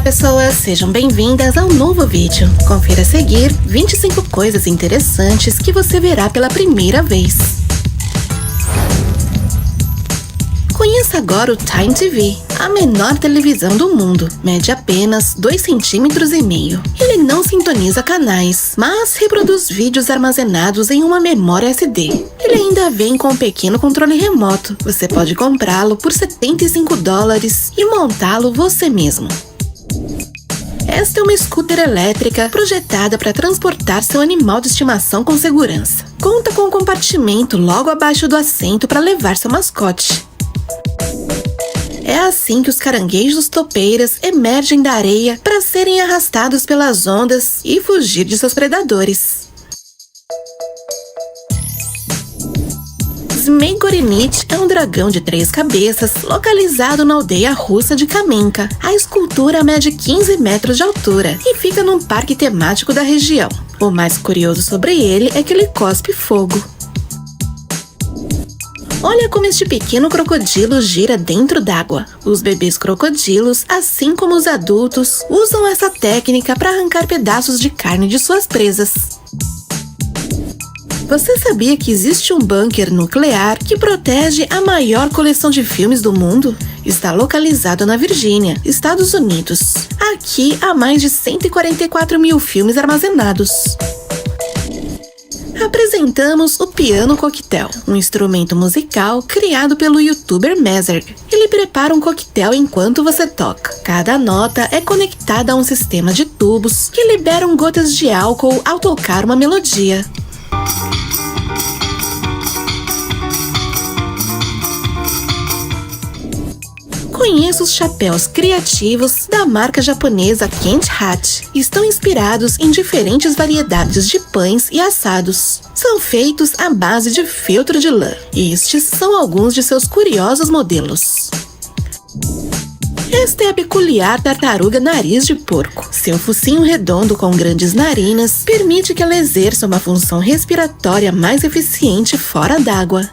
pessoas, sejam bem-vindas ao novo vídeo. Confira a seguir 25 coisas interessantes que você verá pela primeira vez. Conheça agora o Time TV, a menor televisão do mundo. Mede apenas 2,5 cm. Ele não sintoniza canais, mas reproduz vídeos armazenados em uma memória SD. Ele ainda vem com um pequeno controle remoto. Você pode comprá-lo por $75 e montá-lo você mesmo. Esta é uma scooter elétrica projetada para transportar seu animal de estimação com segurança. Conta com um compartimento logo abaixo do assento para levar seu mascote. É assim que os caranguejos topeiras emergem da areia para serem arrastados pelas ondas e fugir de seus predadores. Zmegorinit é um dragão de 3 cabeças localizado na aldeia russa de Kamenka. A escultura mede 15 metros de altura e fica num parque temático da região. O mais curioso sobre ele é que ele cospe fogo. Olha como este pequeno crocodilo gira dentro d'água. Os bebês crocodilos, assim como os adultos, usam essa técnica para arrancar pedaços de carne de suas presas. Você sabia que existe um bunker nuclear que protege a maior coleção de filmes do mundo? Está localizado na Virgínia, Estados Unidos. Aqui há mais de 144 mil filmes armazenados. Apresentamos o piano coquetel, um instrumento musical criado pelo youtuber Mazerg. Ele prepara um coquetel enquanto você toca. Cada nota é conectada a um sistema de tubos que liberam gotas de álcool ao tocar uma melodia. Conheça os chapéus criativos da marca japonesa Kent Hat. Estão inspirados em diferentes variedades de pães e assados. São feitos à base de feltro de lã. Estes são alguns de seus curiosos modelos. Esta é a peculiar tartaruga nariz de porco. Seu focinho redondo com grandes narinas permite que ela exerça uma função respiratória mais eficiente fora d'água.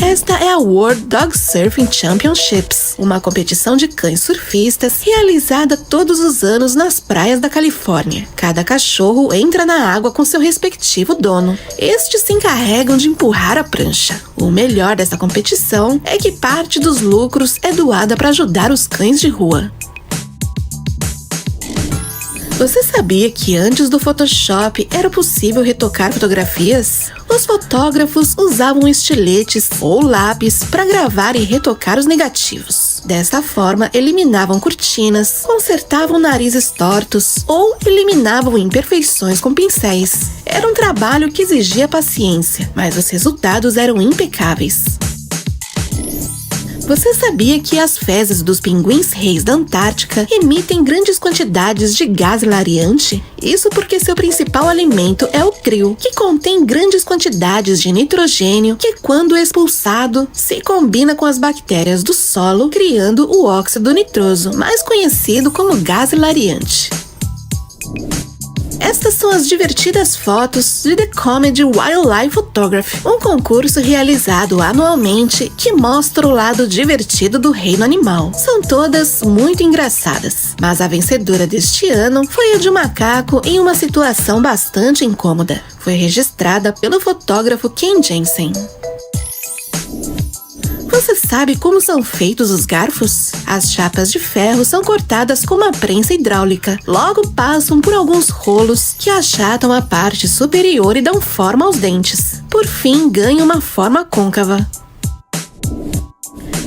Esta é a World Dog Surfing Championships, uma competição de cães surfistas realizada todos os anos nas praias da Califórnia. Cada cachorro entra na água com seu respectivo dono. Estes se encarregam de empurrar a prancha. O melhor dessa competição é que parte dos lucros é doada para ajudar os cães de rua. Você sabia que antes do Photoshop era possível retocar fotografias? Os fotógrafos usavam estiletes ou lápis para gravar e retocar os negativos. Desta forma, eliminavam cortinas, consertavam narizes tortos ou eliminavam imperfeições com pincéis. Era um trabalho que exigia paciência, mas os resultados eram impecáveis. Você sabia que as fezes dos pinguins-reis da Antártica emitem grandes quantidades de gás hilariante? Isso porque seu principal alimento é o crio, que contém grandes quantidades de nitrogênio que, quando expulsado, se combina com as bactérias do solo, criando o óxido nitroso, mais conhecido como gás hilariante. Estas são as divertidas fotos de The Comedy Wildlife Photography, um concurso realizado anualmente que mostra o lado divertido do reino animal. São todas muito engraçadas, mas a vencedora deste ano foi a de um macaco em uma situação bastante incômoda. Foi registrada pelo fotógrafo Ken Jensen. Você sabe como são feitos os garfos? As chapas de ferro são cortadas com uma prensa hidráulica. Logo passam por alguns rolos que achatam a parte superior e dão forma aos dentes. Por fim, ganham uma forma côncava.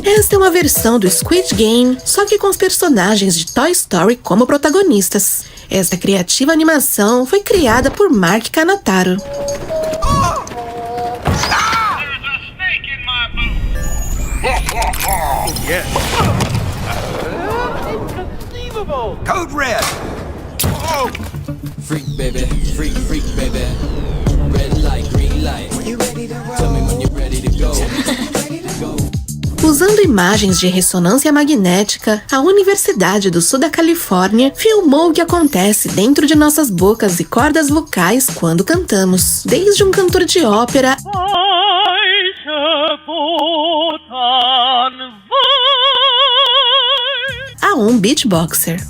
Esta é uma versão do Squid Game, só que com os personagens de Toy Story como protagonistas. Esta criativa animação foi criada por Mark Canataro. Yes. Inconceivable. Code red. Oh. Freak baby, freak baby. Red light, green light. You ready to roll? Tell me when you're ready to go. Usando imagens de ressonância magnética, a Universidade do Sul da Califórnia filmou o que acontece dentro de nossas bocas e cordas vocais quando cantamos. Desde um cantor de ópera a a um beatboxer.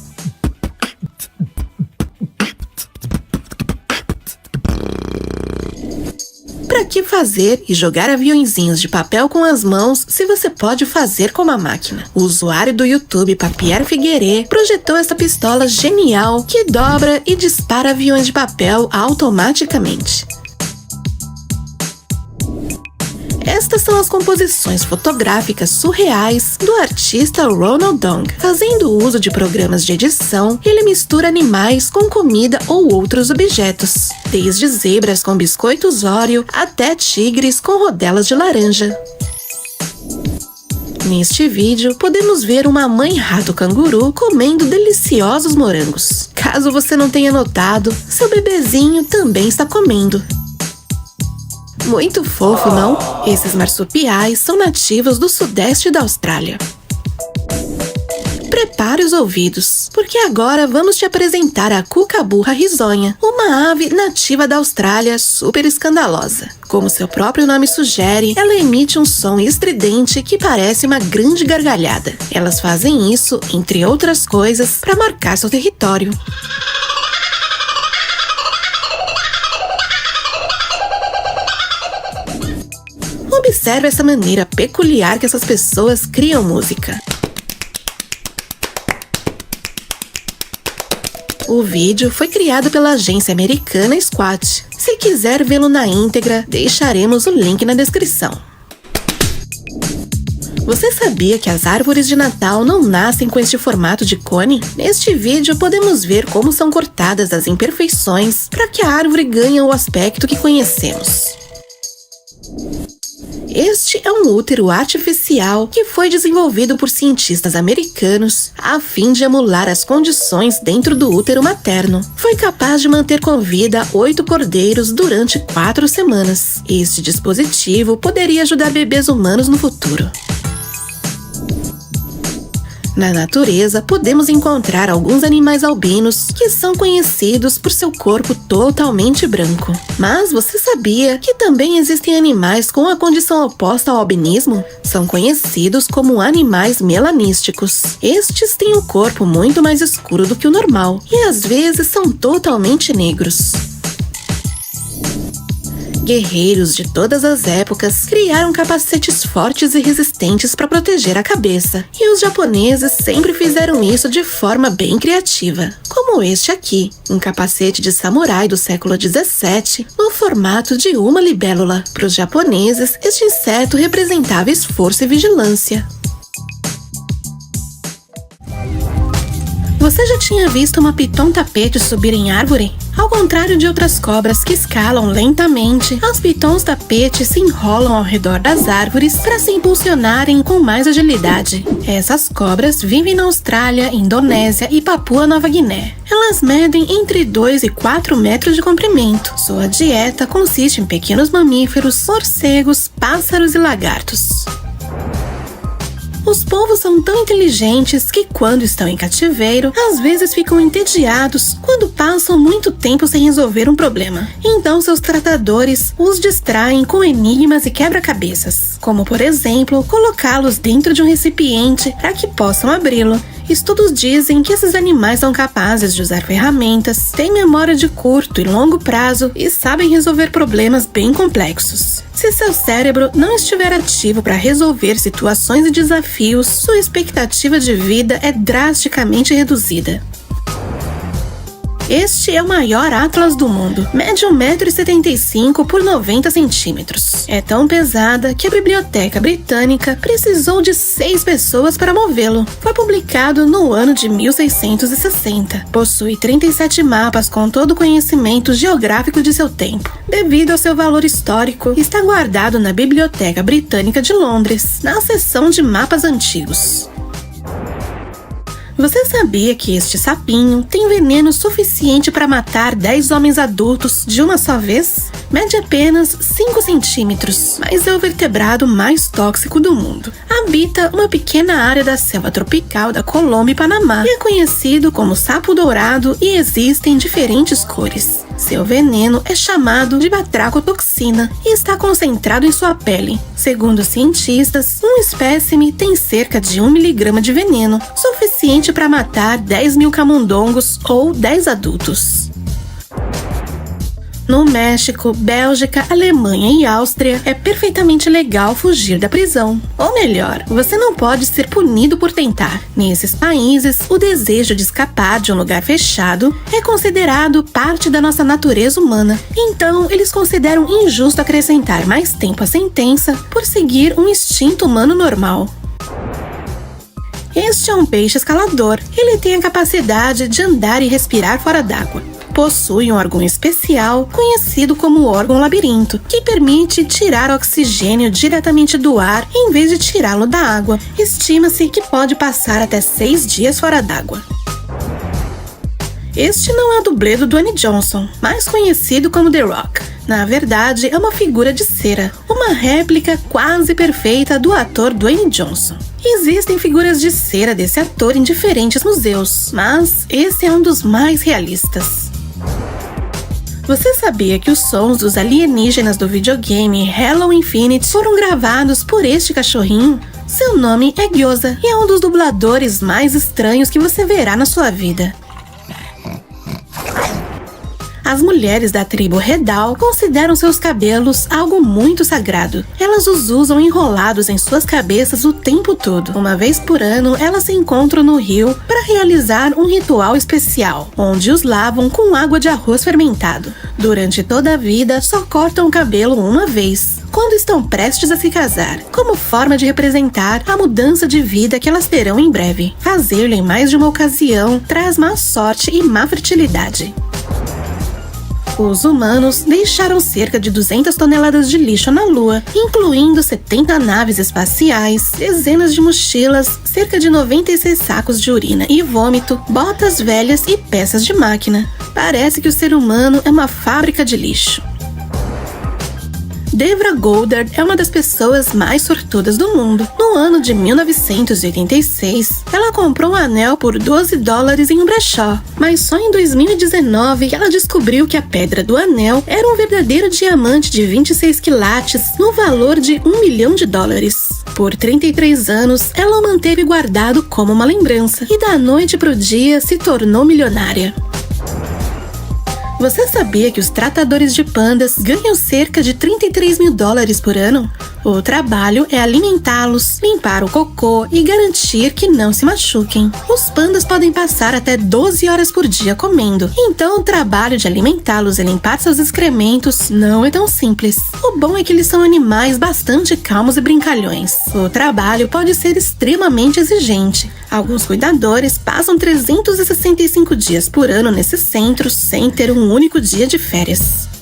Pra que fazer e jogar aviõezinhos de papel com as mãos se você pode fazer com uma máquina? O usuário do YouTube, Pierre Figueiret, projetou essa pistola genial que dobra e dispara aviões de papel automaticamente. Estas são as composições fotográficas surreais do artista Ronald Dong. Fazendo uso de programas de edição, ele mistura animais com comida ou outros objetos, desde zebras com biscoitos Oreo até tigres com rodelas de laranja. Neste vídeo, podemos ver uma mãe rato-canguru comendo deliciosos morangos. Caso você não tenha notado, seu bebezinho também está comendo. Muito fofo, não? Esses marsupiais são nativos do sudeste da Austrália. Prepare os ouvidos, porque agora vamos te apresentar a cuca-burra risonha, uma ave nativa da Austrália super escandalosa. Como seu próprio nome sugere, ela emite um som estridente que parece uma grande gargalhada. Elas fazem isso, entre outras coisas, para marcar seu território. Observe essa maneira peculiar que essas pessoas criam música. O vídeo foi criado pela agência americana Squat. Se quiser vê-lo na íntegra, deixaremos o link na descrição. Você sabia que as árvores de Natal não nascem com este formato de cone? Neste vídeo podemos ver como são cortadas as imperfeições para que a árvore ganhe o aspecto que conhecemos. Este é um útero artificial que foi desenvolvido por cientistas americanos a fim de emular as condições dentro do útero materno. Foi capaz de manter com vida 8 cordeiros durante 4 semanas. Este dispositivo poderia ajudar bebês humanos no futuro. Na natureza, podemos encontrar alguns animais albinos que são conhecidos por seu corpo totalmente branco. Mas você sabia que também existem animais com a condição oposta ao albinismo? São conhecidos como animais melanísticos. Estes têm o corpo muito mais escuro do que o normal e às vezes são totalmente negros. Guerreiros de todas as épocas criaram capacetes fortes e resistentes para proteger a cabeça, e os japoneses sempre fizeram isso de forma bem criativa, como este aqui, um capacete de samurai do século 17 no formato de uma libélula. Para os japoneses, este inseto representava esforço e vigilância. Você já tinha visto uma piton-tapete subir em árvore? Ao contrário de outras cobras que escalam lentamente, as pitons-tapete se enrolam ao redor das árvores para se impulsionarem com mais agilidade. Essas cobras vivem na Austrália, Indonésia e Papua Nova Guiné. Elas medem entre 2 e 4 metros de comprimento. Sua dieta consiste em pequenos mamíferos, morcegos, pássaros e lagartos. Os polvos são tão inteligentes que, quando estão em cativeiro, às vezes ficam entediados quando passam muito tempo sem resolver um problema. Então, seus tratadores os distraem com enigmas e quebra-cabeças, como, por exemplo, colocá-los dentro de um recipiente para que possam abri-lo. Estudos dizem que esses animais são capazes de usar ferramentas, têm memória de curto e longo prazo e sabem resolver problemas bem complexos. Se seu cérebro não estiver ativo para resolver situações e desafios, sua expectativa de vida é drasticamente reduzida. Este é o maior atlas do mundo. Mede 1,75 m por 90 centímetros. É tão pesada que a Biblioteca Britânica precisou de 6 pessoas para movê-lo. Foi publicado no ano de 1660. Possui 37 mapas com todo o conhecimento geográfico de seu tempo. Devido ao seu valor histórico, está guardado na Biblioteca Britânica de Londres, na seção de mapas antigos. Você sabia que este sapinho tem veneno suficiente para matar 10 homens adultos de uma só vez? Mede apenas 5 centímetros, mas é o vertebrado mais tóxico do mundo. Habita uma pequena área da selva tropical da Colômbia e Panamá e é conhecido como sapo dourado e existem diferentes cores. Seu veneno é chamado de batracotoxina e está concentrado em sua pele. Segundo os cientistas, um espécime tem cerca de 1 miligrama de veneno, suficiente suficiente para matar 10 mil camundongos ou 10 adultos. No México, Bélgica, Alemanha e Áustria, é perfeitamente legal fugir da prisão. Ou melhor, você não pode ser punido por tentar. Nesses países, o desejo de escapar de um lugar fechado é considerado parte da nossa natureza humana. Então, eles consideram injusto acrescentar mais tempo à sentença por seguir um instinto humano normal. Este é um peixe escalador. Ele tem a capacidade de andar e respirar fora d'água. Possui um órgão especial, conhecido como órgão labirinto, que permite tirar oxigênio diretamente do ar em vez de tirá-lo da água. Estima-se que pode passar até 6 dias fora d'água. Este não é o dublê do Dwayne Johnson, mais conhecido como The Rock. Na verdade, é uma figura de cera, uma réplica quase perfeita do ator Dwayne Johnson. Existem figuras de cera desse ator em diferentes museus, mas esse é um dos mais realistas. Você sabia que os sons dos alienígenas do videogame Halo Infinite foram gravados por este cachorrinho? Seu nome é Gyoza e é um dos dubladores mais estranhos que você verá na sua vida. As mulheres da tribo Redal consideram seus cabelos algo muito sagrado. Elas os usam enrolados em suas cabeças o tempo todo. Uma vez por ano, elas se encontram no rio para realizar um ritual especial, onde os lavam com água de arroz fermentado. Durante toda a vida, só cortam o cabelo uma vez, quando estão prestes a se casar, como forma de representar a mudança de vida que elas terão em breve. Fazê-lo em mais de uma ocasião traz má sorte e má fertilidade. Os humanos deixaram cerca de 200 toneladas de lixo na Lua, incluindo 70 naves espaciais, dezenas de mochilas, cerca de 96 sacos de urina e vômito, botas velhas e peças de máquina. Parece que o ser humano é uma fábrica de lixo. Debra Goddard é uma das pessoas mais sortudas do mundo. No ano de 1986, ela comprou um anel por $12 em um brechó, mas só em 2019 que ela descobriu que a pedra do anel era um verdadeiro diamante de 26 quilates no valor de $1 milhão. Por 33 anos, ela o manteve guardado como uma lembrança e da noite pro dia se tornou milionária. Você sabia que os tratadores de pandas ganham cerca de $33 mil por ano? O trabalho é alimentá-los, limpar o cocô e garantir que não se machuquem. Os pandas podem passar até 12 horas por dia comendo, então o trabalho de alimentá-los e limpar seus excrementos não é tão simples. O bom é que eles são animais bastante calmos e brincalhões. O trabalho pode ser extremamente exigente. Alguns cuidadores passam 365 dias por ano nesses centros sem ter um único dia de férias.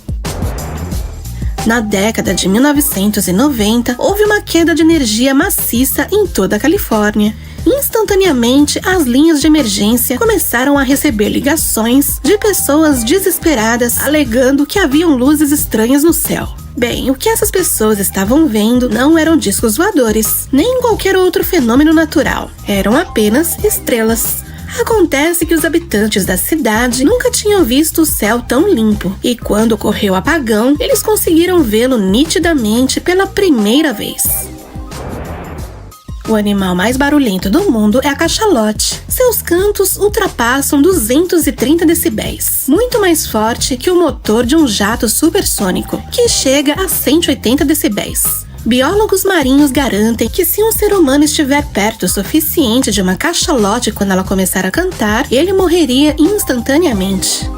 Na década de 1990, houve uma queda de energia maciça em toda a Califórnia. Instantaneamente, as linhas de emergência começaram a receber ligações de pessoas desesperadas alegando que haviam luzes estranhas no céu. Bem, o que essas pessoas estavam vendo não eram discos voadores, nem qualquer outro fenômeno natural. Eram apenas estrelas. Acontece que os habitantes da cidade nunca tinham visto o céu tão limpo, e quando ocorreu o apagão, eles conseguiram vê-lo nitidamente pela primeira vez. O animal mais barulhento do mundo é a cachalote. Seus cantos ultrapassam 230 decibéis, muito mais forte que o motor de um jato supersônico, que chega a 180 decibéis. Biólogos marinhos garantem que se um ser humano estiver perto o suficiente de uma cachalote quando ela começar a cantar, ele morreria instantaneamente.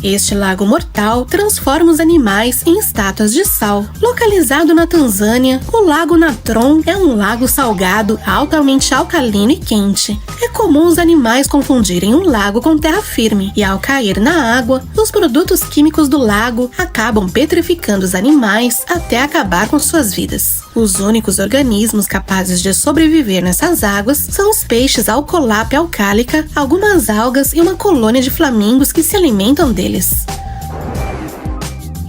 Este lago mortal transforma os animais em estátuas de sal. Localizado na Tanzânia, o Lago Natron é um lago salgado altamente alcalino e quente. É comum os animais confundirem um lago com terra firme, e ao cair na água, os produtos químicos do lago acabam petrificando os animais até acabar com suas vidas. Os únicos organismos capazes de sobreviver nessas águas são os peixes Alcolápia alcálica, algumas algas e uma colônia de flamingos que se alimentam deles.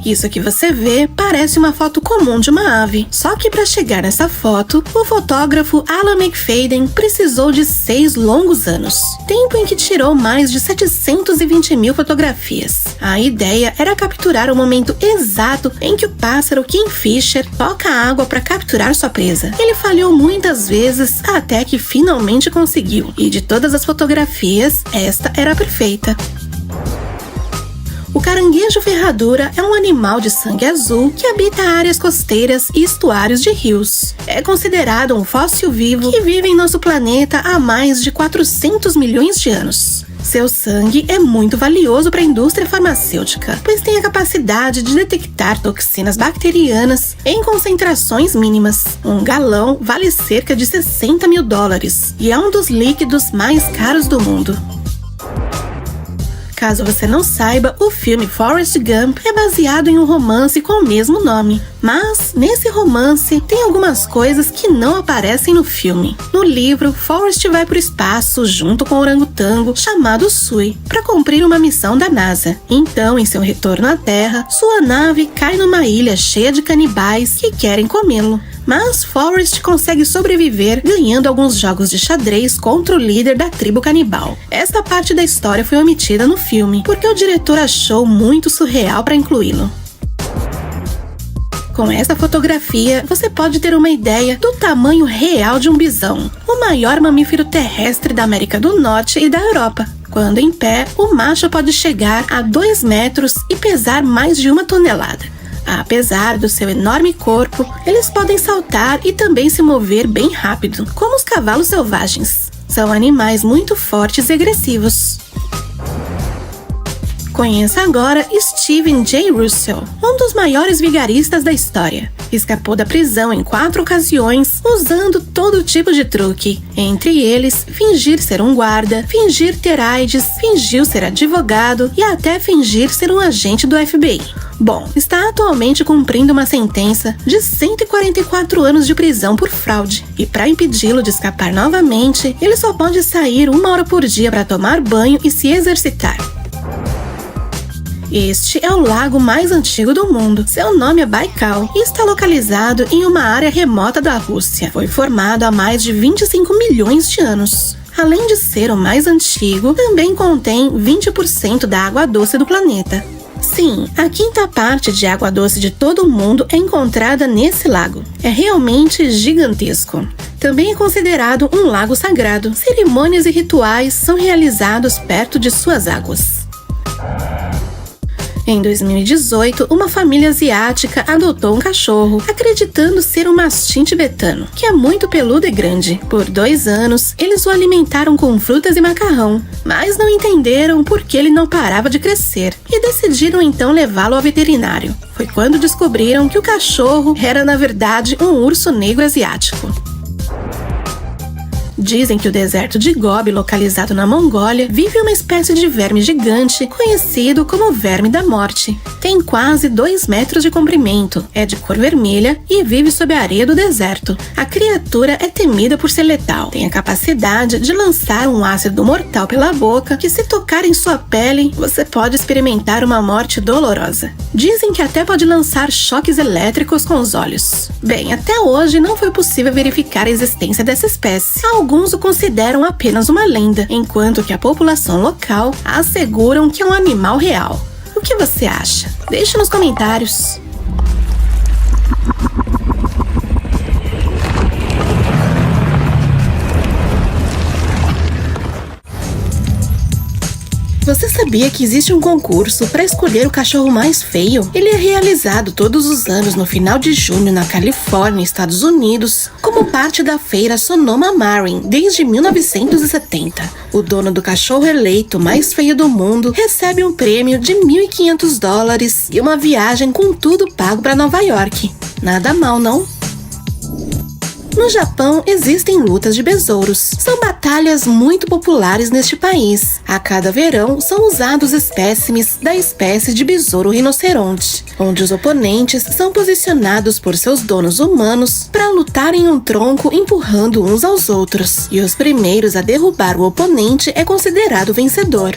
Isso que você vê parece uma foto comum de uma ave. Só que para chegar nessa foto, o fotógrafo Alan McFadden precisou de 6 longos anos. Tempo em que tirou mais de 720 mil fotografias. A ideia era capturar o momento exato em que o pássaro Kingfisher toca a água para capturar sua presa. Ele falhou muitas vezes até que finalmente conseguiu. E de todas as fotografias, esta era a perfeita. O caranguejo ferradura é um animal de sangue azul que habita áreas costeiras e estuários de rios. É considerado um fóssil vivo que vive em nosso planeta há mais de 400 milhões de anos. Seu sangue é muito valioso para a indústria farmacêutica, pois tem a capacidade de detectar toxinas bacterianas em concentrações mínimas. Um galão vale cerca de $60 mil e é um dos líquidos mais caros do mundo. Caso você não saiba, o filme Forrest Gump é baseado em um romance com o mesmo nome. Mas, nesse romance, tem algumas coisas que não aparecem no filme. No livro, Forrest vai para o espaço junto com o orangotango chamado Sui, para cumprir uma missão da NASA. Então, em seu retorno à Terra, sua nave cai numa ilha cheia de canibais que querem comê-lo. Mas Forrest consegue sobreviver ganhando alguns jogos de xadrez contra o líder da tribo canibal. Esta parte da história foi omitida no filme, porque o diretor achou muito surreal para incluí-lo. Com essa fotografia, você pode ter uma ideia do tamanho real de um bisão, o maior mamífero terrestre da América do Norte e da Europa. Quando em pé, o macho pode chegar a 2 metros e pesar mais de 1 tonelada. Apesar do seu enorme corpo, eles podem saltar e também se mover bem rápido, como os cavalos selvagens. São animais muito fortes e agressivos. Conheça agora Steven J. Russell, um dos maiores vigaristas da história. Escapou da prisão em 4 ocasiões, usando todo tipo de truque. Entre eles, fingir ser um guarda, fingir ter AIDS, fingiu ser advogado e até fingir ser um agente do FBI. Bom, está atualmente cumprindo uma sentença de 144 anos de prisão por fraude. E para impedi-lo de escapar novamente, ele só pode sair 1 hora por dia para tomar banho e se exercitar. Este é o lago mais antigo do mundo. Seu nome é Baikal e está localizado em uma área remota da Rússia. Foi formado há mais de 25 milhões de anos. Além de ser o mais antigo, também contém 20% da água doce do planeta. Sim, a 5ª parte de água doce de todo o mundo é encontrada nesse lago. É realmente gigantesco. Também é considerado um lago sagrado. Cerimônias e rituais são realizados perto de suas águas. Em 2018, uma família asiática adotou um cachorro, acreditando ser um mastim tibetano, que é muito peludo e grande. Por 2 anos, eles o alimentaram com frutas e macarrão, mas não entenderam por que ele não parava de crescer e decidiram então levá-lo ao veterinário. Foi quando descobriram que o cachorro era, na verdade, um urso negro asiático. Dizem que o deserto de Gobi, localizado na Mongólia, vive uma espécie de verme gigante conhecido como verme da morte. Tem quase 2 metros de comprimento, é de cor vermelha e vive sob a areia do deserto. A criatura é temida por ser letal. Tem a capacidade de lançar um ácido mortal pela boca que, se tocar em sua pele, você pode experimentar uma morte dolorosa. Dizem que até pode lançar choques elétricos com os olhos. Bem, até hoje não foi possível verificar a existência dessa espécie. Alguns o consideram apenas uma lenda, enquanto que a população local asseguram que é um animal real. O que você acha? Deixe nos comentários. Você sabia que existe um concurso para escolher o cachorro mais feio? Ele é realizado todos os anos no final de junho na Califórnia, Estados Unidos, como parte da feira Sonoma Marin desde 1970. O dono do cachorro eleito mais feio do mundo recebe um prêmio de $1.500 e uma viagem com tudo pago para Nova York. Nada mal, não? No Japão, existem lutas de besouros. São batalhas muito populares neste país. A cada verão, são usados espécimes da espécie de besouro rinoceronte, onde os oponentes são posicionados por seus donos humanos para lutar em um tronco empurrando uns aos outros. E os primeiros a derrubar o oponente é considerado vencedor.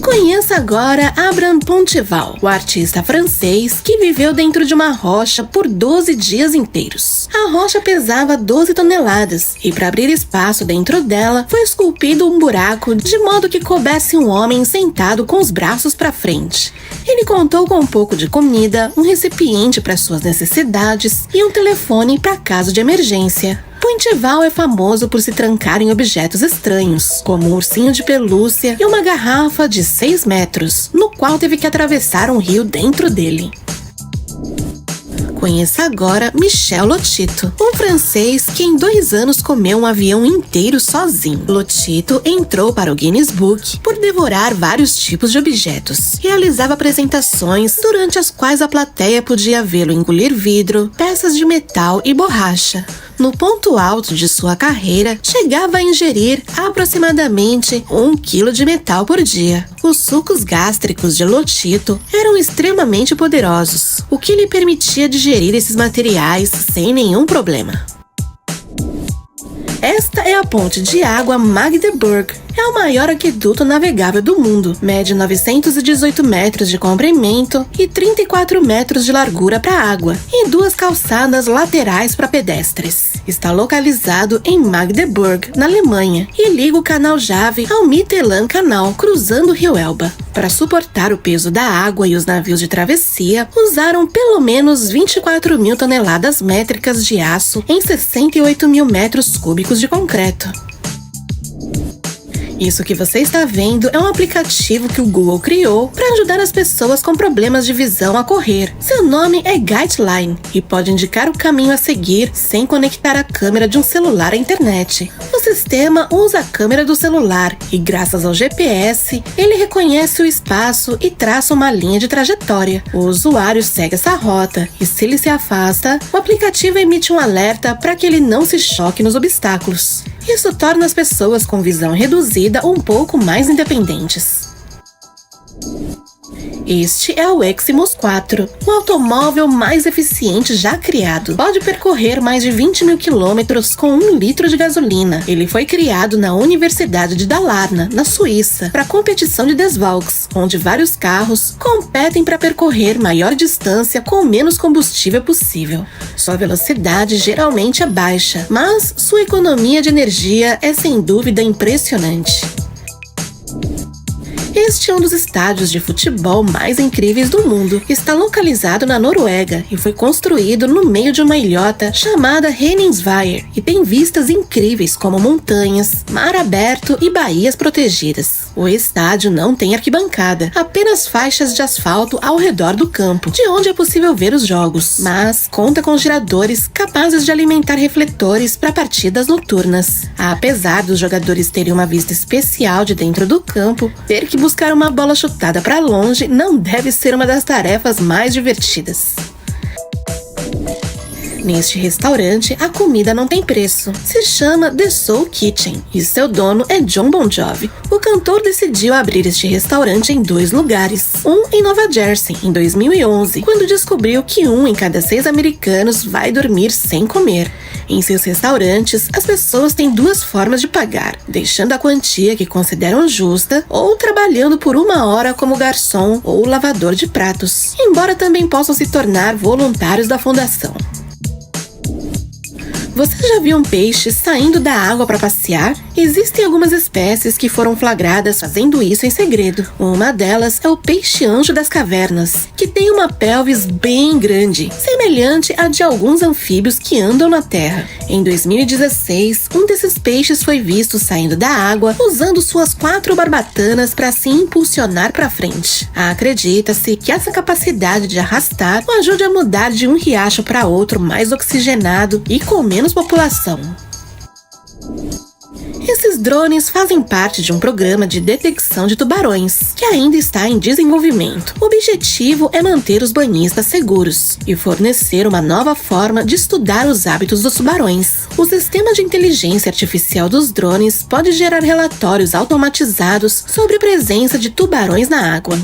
Conheça agora Abraham Poncheval, o artista francês que viveu dentro de uma rocha por 12 dias inteiros. A rocha pesava 12 toneladas e, para abrir espaço dentro dela, foi esculpido um buraco de modo que coubesse um homem sentado com os braços para frente. Ele contou com um pouco de comida, um recipiente para suas necessidades e um telefone para caso de emergência. Poncheval é famoso por se trancar em objetos estranhos, como um ursinho de pelúcia e uma garrafa de 6 metros, no qual teve que atravessar um rio dentro dele. Conheça agora Michel Lotito, um francês que em 2 anos comeu um avião inteiro sozinho. Lotito entrou para o Guinness Book por devorar vários tipos de objetos. Realizava apresentações durante as quais a plateia podia vê-lo engolir vidro, peças de metal e borracha. No ponto alto de sua carreira, chegava a ingerir aproximadamente 1 quilo de metal por dia. Os sucos gástricos de Lotito eram extremamente poderosos, o que lhe permitia digerir esses materiais sem nenhum problema. Esta é a ponte de água Magdeburg. É o maior aqueduto navegável do mundo. Mede 918 metros de comprimento e 34 metros de largura para água e 2 calçadas laterais para pedestres. Está localizado em Magdeburg, na Alemanha, e liga o Canal Jave ao Mittelland Canal, cruzando o rio Elba. Para suportar o peso da água e os navios de travessia, usaram pelo menos 24 mil toneladas métricas de aço em 68 mil metros cúbicos de concreto. Isso que você está vendo é um aplicativo que o Google criou para ajudar as pessoas com problemas de visão a correr. Seu nome é Guideline e pode indicar o caminho a seguir sem conectar a câmera de um celular à internet. O sistema usa a câmera do celular e, graças ao GPS, ele reconhece o espaço e traça uma linha de trajetória. O usuário segue essa rota e, se ele se afasta, o aplicativo emite um alerta para que ele não se choque nos obstáculos. Isso torna as pessoas com visão reduzida um pouco mais independentes. Este é o Exymus 4, o automóvel mais eficiente já criado. Pode percorrer mais de 20 mil quilômetros com 1 litro de gasolina. Ele foi criado na Universidade de Dalarna, na Suíça, para a competição de desvalques, onde vários carros competem para percorrer maior distância com o menos combustível possível. Sua velocidade geralmente é baixa, mas sua economia de energia é sem dúvida impressionante. Este é um dos estádios de futebol mais incríveis do mundo. Está localizado na Noruega e foi construído no meio de uma ilhota chamada Henningsvær e tem vistas incríveis como montanhas, mar aberto e baías protegidas. O estádio não tem arquibancada, apenas faixas de asfalto ao redor do campo, de onde é possível ver os jogos, mas conta com geradores capazes de alimentar refletores para partidas noturnas. Apesar dos jogadores terem uma vista especial de dentro do campo, ter que buscar uma bola chutada para longe não deve ser uma das tarefas mais divertidas. Neste restaurante, a comida não tem preço. Se chama The Soul Kitchen e seu dono é Jon Bon Jovi. O cantor decidiu abrir este restaurante em 2 lugares. Um em Nova Jersey, em 2011, quando descobriu que 1 em cada 6 americanos vai dormir sem comer. Em seus restaurantes, as pessoas têm 2 formas de pagar, deixando a quantia que consideram justa ou trabalhando por 1 hora como garçom ou lavador de pratos, embora também possam se tornar voluntários da fundação. Você já viu um peixe saindo da água para passear? Existem algumas espécies que foram flagradas fazendo isso em segredo. Uma delas é o peixe-anjo das cavernas, que tem uma pelvis bem grande, semelhante à de alguns anfíbios que andam na terra. Em 2016, um desses peixes foi visto saindo da água usando suas 4 barbatanas para se impulsionar para frente. Acredita-se que essa capacidade de arrastar o ajude a mudar de um riacho para outro mais oxigenado e com menos população. Esses drones fazem parte de um programa de detecção de tubarões, que ainda está em desenvolvimento. O objetivo é manter os banhistas seguros e fornecer uma nova forma de estudar os hábitos dos tubarões. O sistema de inteligência artificial dos drones pode gerar relatórios automatizados sobre a presença de tubarões na água.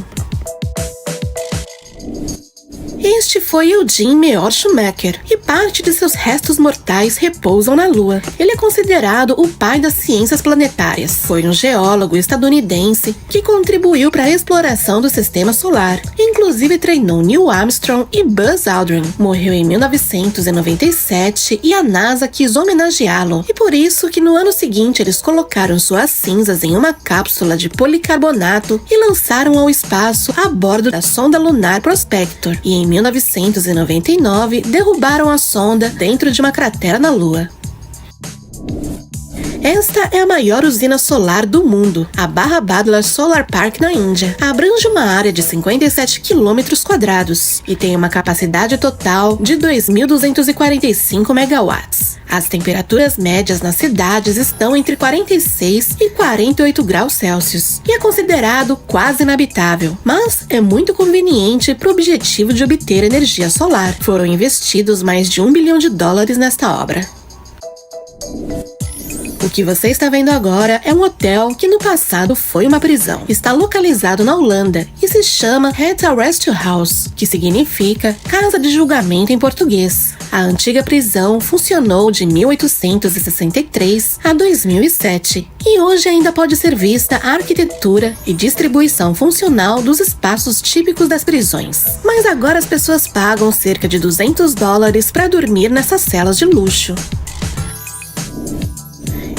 Este foi Eugene Meor Schumacher, e parte de seus restos mortais repousam na Lua. Ele é considerado o pai das ciências planetárias. Foi um geólogo estadunidense que contribuiu para a exploração do sistema solar. Inclusive treinou Neil Armstrong e Buzz Aldrin. Morreu em 1997 e a NASA quis homenageá-lo. E por isso que no ano seguinte eles colocaram suas cinzas em uma cápsula de policarbonato e lançaram ao espaço a bordo da sonda lunar Prospector. E em 1999 derrubaram a sonda dentro de uma cratera na Lua. Esta é a maior usina solar do mundo, a Barrabadla Solar Park na Índia. Abrange uma área de 57 km² e tem uma capacidade total de 2.245 megawatts. As temperaturas médias nas cidades estão entre 46 e 48 graus Celsius e é considerado quase inabitável, mas é muito conveniente para o objetivo de obter energia solar. Foram investidos mais de $1 bilhão nesta obra. O que você está vendo agora é um hotel que no passado foi uma prisão. Está localizado na Holanda e se chama Het Arresthuis, que significa Casa de Julgamento em português. A antiga prisão funcionou de 1863 a 2007 e hoje ainda pode ser vista a arquitetura e distribuição funcional dos espaços típicos das prisões. Mas agora as pessoas pagam cerca de $200 para dormir nessas celas de luxo.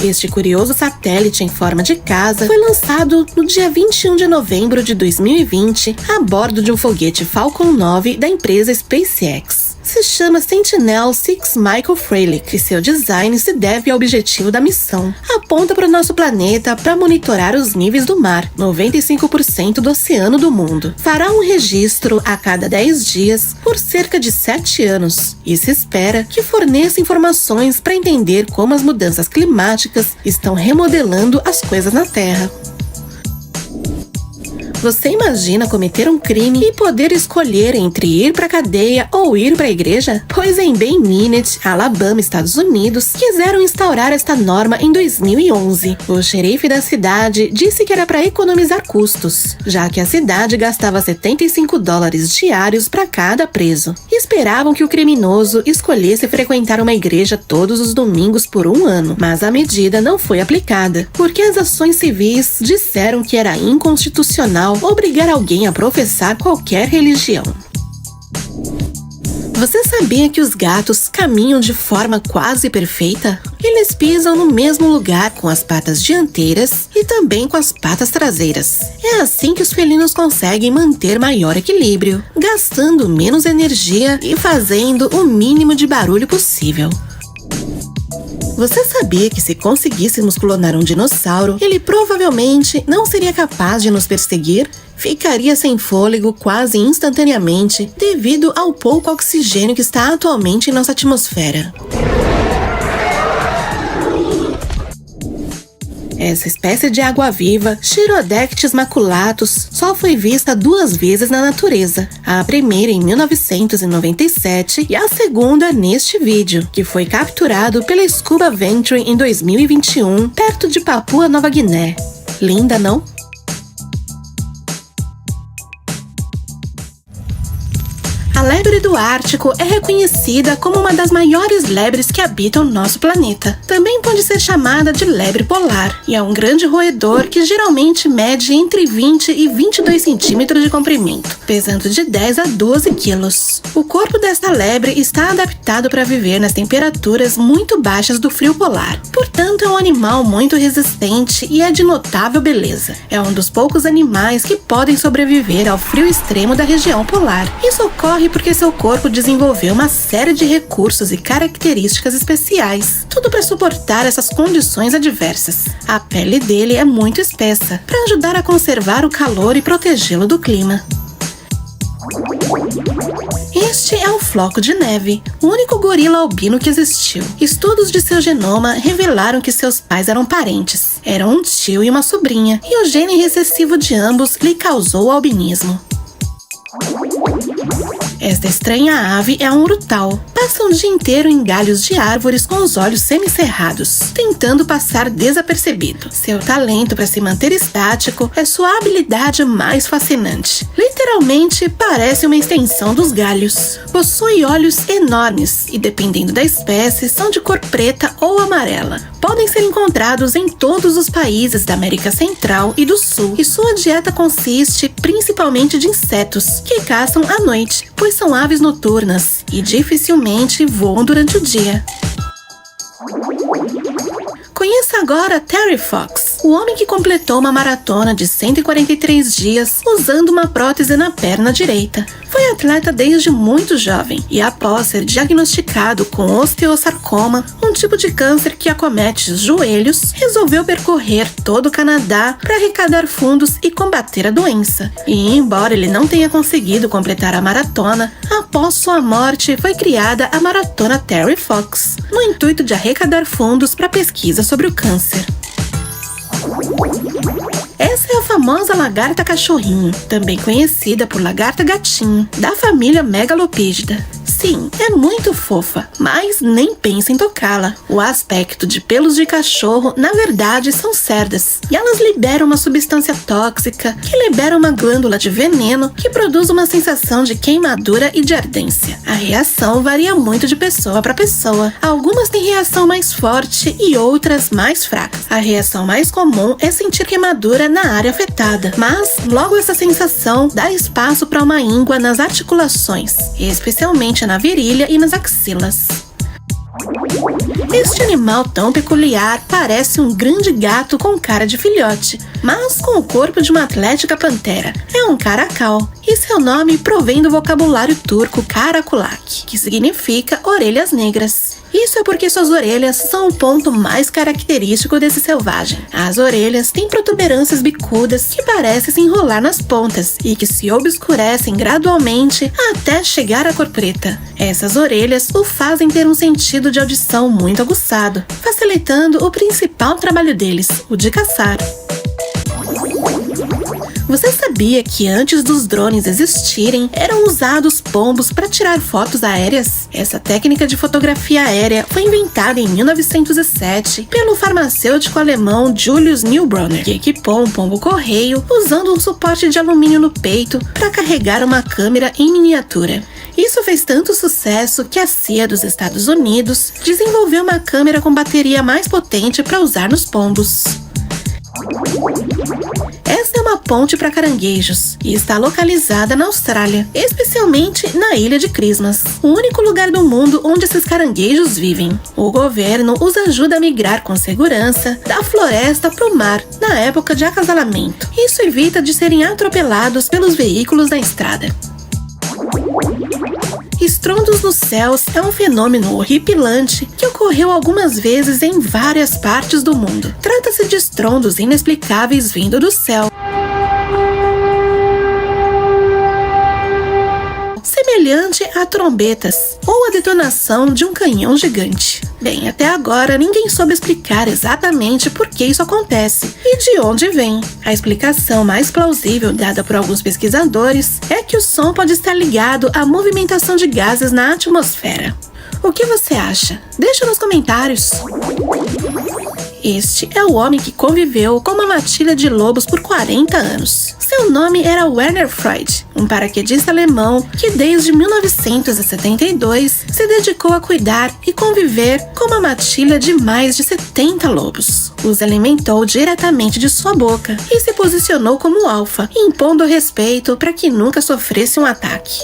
Este curioso satélite em forma de casa foi lançado no dia 21 de novembro de 2020 a bordo de um foguete Falcon 9 da empresa SpaceX. Se chama Sentinel-6 Michael Freilich e seu design se deve ao objetivo da missão. Aponta para o nosso planeta para monitorar os níveis do mar, 95% do oceano do mundo. Fará um registro a cada 10 dias por cerca de 7 anos e se espera que forneça informações para entender como as mudanças climáticas estão remodelando as coisas na Terra. Você imagina cometer um crime e poder escolher entre ir para a cadeia ou ir para a igreja? Pois em Bay Minette, Alabama, Estados Unidos, quiseram instaurar esta norma em 2011. O xerife da cidade disse que era para economizar custos, já que a cidade gastava $75 diários para cada preso. Esperavam que o criminoso escolhesse frequentar uma igreja todos os domingos por um ano, mas a medida não foi aplicada, porque as ações civis disseram que era inconstitucional obrigar alguém a professar qualquer religião. Você sabia que os gatos caminham de forma quase perfeita? Eles pisam no mesmo lugar com as patas dianteiras e também com as patas traseiras. É assim que os felinos conseguem manter maior equilíbrio, gastando menos energia e fazendo o mínimo de barulho possível. Você sabia que se conseguíssemos clonar um dinossauro, ele provavelmente não seria capaz de nos perseguir? Ficaria sem fôlego quase instantaneamente devido ao pouco oxigênio que está atualmente em nossa atmosfera. Essa espécie de água-viva, Chirodactys maculatus, só foi vista 2 vezes na natureza. A primeira em 1997 e a segunda neste vídeo, que foi capturado pela Scuba Venture em 2021, perto de Papua Nova Guiné. Linda, não? A lebre do Ártico é reconhecida como uma das maiores lebres que habitam nosso planeta. Também pode ser chamada de lebre polar, e é um grande roedor que geralmente mede entre 20 e 22 centímetros de comprimento, pesando de 10 a 12 quilos. O corpo desta lebre está adaptado para viver nas temperaturas muito baixas do frio polar. Portanto, é um animal muito resistente e é de notável beleza. É um dos poucos animais que podem sobreviver ao frio extremo da região polar. Isso ocorre porque seu corpo desenvolveu uma série de recursos e características especiais, tudo para suportar essas condições adversas. A pele dele é muito espessa, para ajudar a conservar o calor e protegê-lo do clima. Este é o Floco de Neve, o único gorila albino que existiu. Estudos de seu genoma revelaram que seus pais eram parentes. Eram um tio e uma sobrinha, e o gene recessivo de ambos lhe causou o albinismo. Esta estranha ave é um urutau. passa um dia inteiro em galhos de árvores com os olhos semicerrados, tentando passar desapercebido. Seu talento para se manter estático é sua habilidade mais fascinante. Literalmente parece uma extensão dos galhos. Possui olhos enormes e, dependendo da espécie, são de cor preta ou amarela. Podem ser encontrados em todos os países da América Central e do Sul, e sua dieta consiste principalmente de insetos, que caçam à noite, pois são aves noturnas e dificilmente voam durante o dia. Conheça agora Terry Fox, o homem que completou uma maratona de 143 dias usando uma prótese na perna direita. Foi atleta desde muito jovem e, após ser diagnosticado com osteosarcoma, um tipo de câncer que acomete os joelhos, resolveu percorrer todo o Canadá para arrecadar fundos e combater a doença. E, embora ele não tenha conseguido completar a maratona, após sua morte foi criada a Maratona Terry Fox, no intuito de arrecadar fundos para pesquisa sobre o câncer. Essa é a famosa lagarta cachorrinho, também conhecida por lagarta gatinho, da família Megalopígida. Sim, é muito fofa, mas nem pensa em tocá-la. O aspecto de pelos de cachorro, na verdade, são cerdas, e elas liberam uma substância tóxica que libera uma glândula de veneno que produz uma sensação de queimadura e de ardência. A reação varia muito de pessoa para pessoa. Algumas têm reação mais forte e outras mais fracas. A reação mais comum é sentir queimadura na área afetada, mas logo essa sensação dá espaço para uma íngua nas articulações, especialmente na virilha e nas axilas. Este animal tão peculiar parece um grande gato com cara de filhote, mas com o corpo de uma atlética pantera. É um caracal, e seu nome provém do vocabulário turco karakulak, que significa orelhas negras. Isso é porque suas orelhas são o ponto mais característico desse selvagem. As orelhas têm protuberâncias bicudas que parecem se enrolar nas pontas e que se obscurecem gradualmente até chegar à cor preta. Essas orelhas o fazem ter um sentido de audição muito aguçado, facilitando o principal trabalho deles, o de caçar. Você sabia que antes dos drones existirem, eram usados pombos para tirar fotos aéreas? Essa técnica de fotografia aérea foi inventada em 1907 pelo farmacêutico alemão Julius Neubronner, que equipou um pombo-correio usando um suporte de alumínio no peito para carregar uma câmera em miniatura. Isso fez tanto sucesso que a CIA dos Estados Unidos desenvolveu uma câmera com bateria mais potente para usar nos pombos. Essa é uma ponte para caranguejos e está localizada na Austrália, especialmente na ilha de Christmas, o único lugar do mundo onde esses caranguejos vivem. O governo os ajuda a migrar com segurança da floresta para o mar na época de acasalamento. Isso evita de serem atropelados pelos veículos na estrada. Estrondos nos céus é um fenômeno horripilante que ocorreu algumas vezes em várias partes do mundo. Trata-se de estrondos inexplicáveis vindo do céu, semelhante a trombetas ou a detonação de um canhão gigante. Bem, até agora ninguém soube explicar exatamente por que isso acontece e de onde vem. A explicação mais plausível dada por alguns pesquisadores é que o som pode estar ligado à movimentação de gases na atmosfera. O que você acha? Deixa nos comentários! Este é o homem que conviveu com uma matilha de lobos por 40 anos. Seu nome era Werner Freud, um paraquedista alemão que desde 1972 se dedicou a cuidar e conviver com uma matilha de mais de 70 lobos. Os alimentou diretamente de sua boca e se posicionou como alfa, impondo respeito para que nunca sofresse um ataque.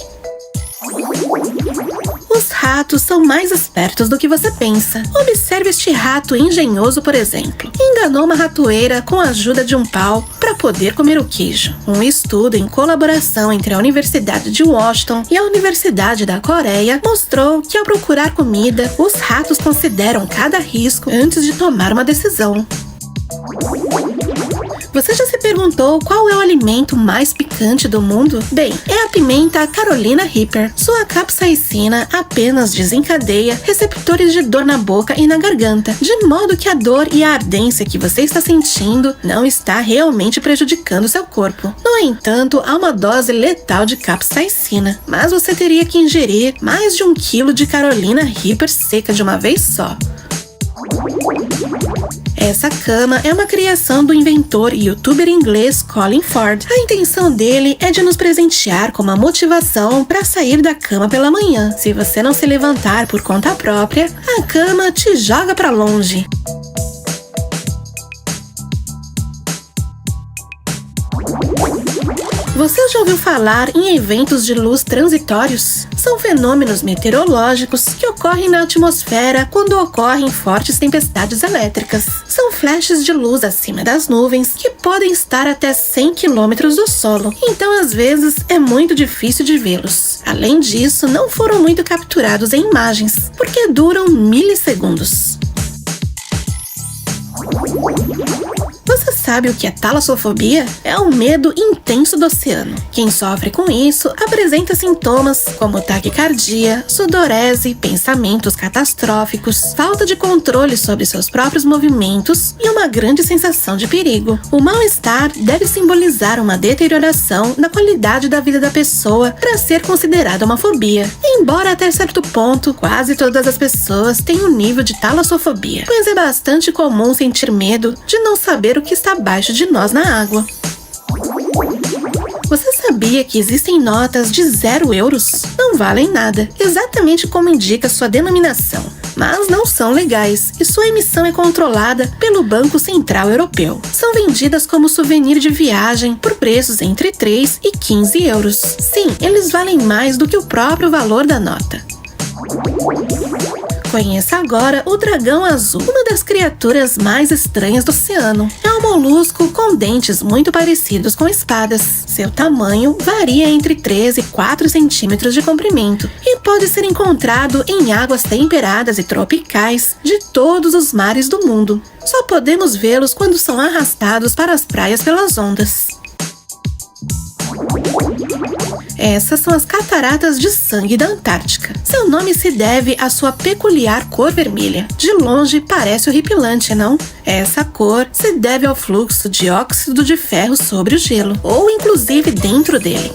Os ratos são mais espertos do que você pensa. Observe este rato engenhoso, por exemplo. Enganou uma ratoeira com a ajuda de um pau para poder comer o queijo. Um estudo em colaboração entre a Universidade de Washington e a Universidade da Coreia mostrou que, ao procurar comida, os ratos consideram cada risco antes de tomar uma decisão. Você já se perguntou qual é o alimento mais picante do mundo? Bem, é a pimenta Carolina Reaper. Sua capsaicina apenas desencadeia receptores de dor na boca e na garganta, de modo que a dor e a ardência que você está sentindo não está realmente prejudicando seu corpo. No entanto, há uma dose letal de capsaicina, mas você teria que ingerir mais de 1 quilo de Carolina Reaper seca de uma vez só. Essa cama é uma criação do inventor e youtuber inglês Colin Ford. A intenção dele é de nos presentear com uma motivação para sair da cama pela manhã. Se você não se levantar por conta própria, a cama te joga para longe. Você já ouviu falar em eventos de luz transitórios? São fenômenos meteorológicos que ocorrem na atmosfera quando ocorrem fortes tempestades elétricas. São flashes de luz acima das nuvens que podem estar até 100 km do solo, então às vezes é muito difícil de vê-los. Além disso, não foram muito capturados em imagens, porque duram milissegundos. Você sabe o que é talassofobia? É o medo intenso do oceano. Quem sofre com isso apresenta sintomas como taquicardia, sudorese, pensamentos catastróficos, falta de controle sobre seus próprios movimentos e uma grande sensação de perigo. O mal-estar deve simbolizar uma deterioração na qualidade da vida da pessoa para ser considerada uma fobia. Embora até certo ponto, quase todas as pessoas têm um nível de talassofobia, pois é bastante comum sentir medo de não saber o que está abaixo de nós na água. Você sabia que existem notas de 0 euros? Não valem nada, exatamente como indica sua denominação, mas não são legais e sua emissão é controlada pelo Banco Central Europeu. São vendidas como souvenir de viagem por preços entre 3 e 15 euros. Sim, eles valem mais do que o próprio valor da nota. Conheça agora o dragão azul, uma das criaturas mais estranhas do oceano. É um molusco com dentes muito parecidos com espadas. Seu tamanho varia entre 3 e 4 centímetros de comprimento e pode ser encontrado em águas temperadas e tropicais de todos os mares do mundo. Só podemos vê-los quando são arrastados para as praias pelas ondas. Essas são as cataratas de sangue da Antártica. Seu nome se deve à sua peculiar cor vermelha. De longe parece horripilante, não? Essa cor se deve ao fluxo de óxido de ferro sobre o gelo, ou inclusive dentro dele.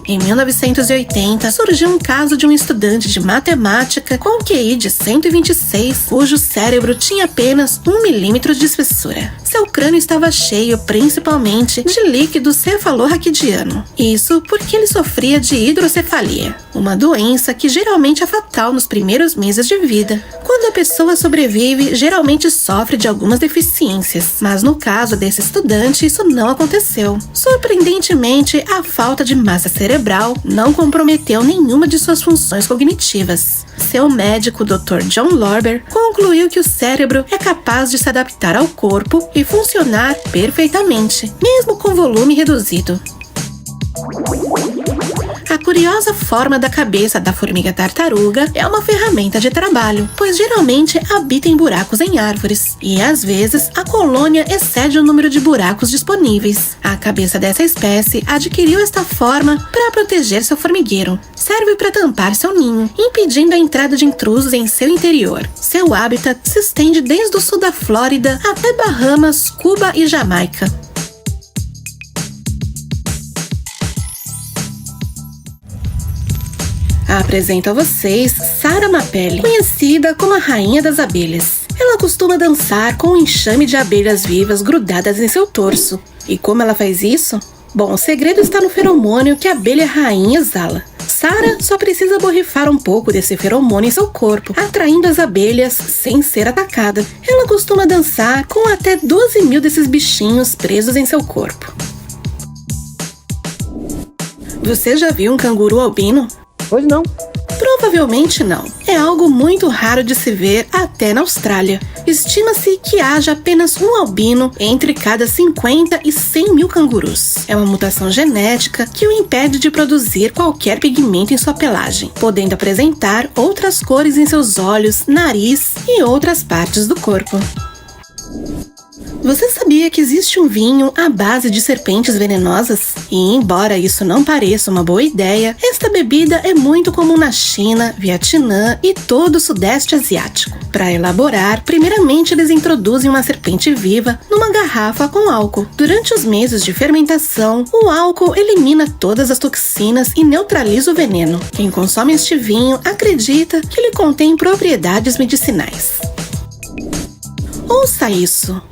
Em 1980, surgiu um caso de um estudante de matemática com QI de 126, cujo cérebro tinha apenas 1 milímetro de espessura. Seu crânio estava cheio principalmente de líquido cefalorraquidiano. Isso porque ele sofria de hidrocefalia, uma doença que geralmente é fatal nos primeiros meses de vida. Quando a pessoa sobrevive, geralmente sofre de algumas deficiências, mas no caso desse estudante, isso não aconteceu. Surpreendentemente, a falta de massa cerebral não comprometeu nenhuma de suas funções cognitivas. Seu médico, Dr. John Lorber, concluiu que o cérebro é capaz de se adaptar ao corpo e funcionar perfeitamente, mesmo com volume reduzido. A curiosa forma da cabeça da formiga-tartaruga é uma ferramenta de trabalho, pois geralmente habita em buracos em árvores, e às vezes a colônia excede o número de buracos disponíveis. A cabeça dessa espécie adquiriu esta forma para proteger seu formigueiro. Serve para tampar seu ninho, impedindo a entrada de intrusos em seu interior. Seu hábitat se estende desde o sul da Flórida até Bahamas, Cuba e Jamaica. Apresento a vocês Sarah Mapelli, conhecida como a Rainha das Abelhas. Ela costuma dançar com um enxame de abelhas vivas grudadas em seu torso. E como ela faz isso? Bom, o segredo está no feromônio que a abelha rainha exala. Sarah só precisa borrifar um pouco desse feromônio em seu corpo, atraindo as abelhas sem ser atacada. Ela costuma dançar com até 12.000 desses bichinhos presos em seu corpo. Você já viu um canguru albino? Pois não. Provavelmente não. É algo muito raro de se ver até na Austrália. Estima-se que haja apenas um albino entre cada 50 e 100 mil cangurus. É uma mutação genética que o impede de produzir qualquer pigmento em sua pelagem, podendo apresentar outras cores em seus olhos, nariz e outras partes do corpo. Você sabia que existe um vinho à base de serpentes venenosas? E embora isso não pareça uma boa ideia, esta bebida é muito comum na China, Vietnã e todo o Sudeste Asiático. Para elaborar, primeiramente eles introduzem uma serpente viva numa garrafa com álcool. Durante os meses de fermentação, o álcool elimina todas as toxinas e neutraliza o veneno. Quem consome este vinho acredita que ele contém propriedades medicinais. Ouça isso!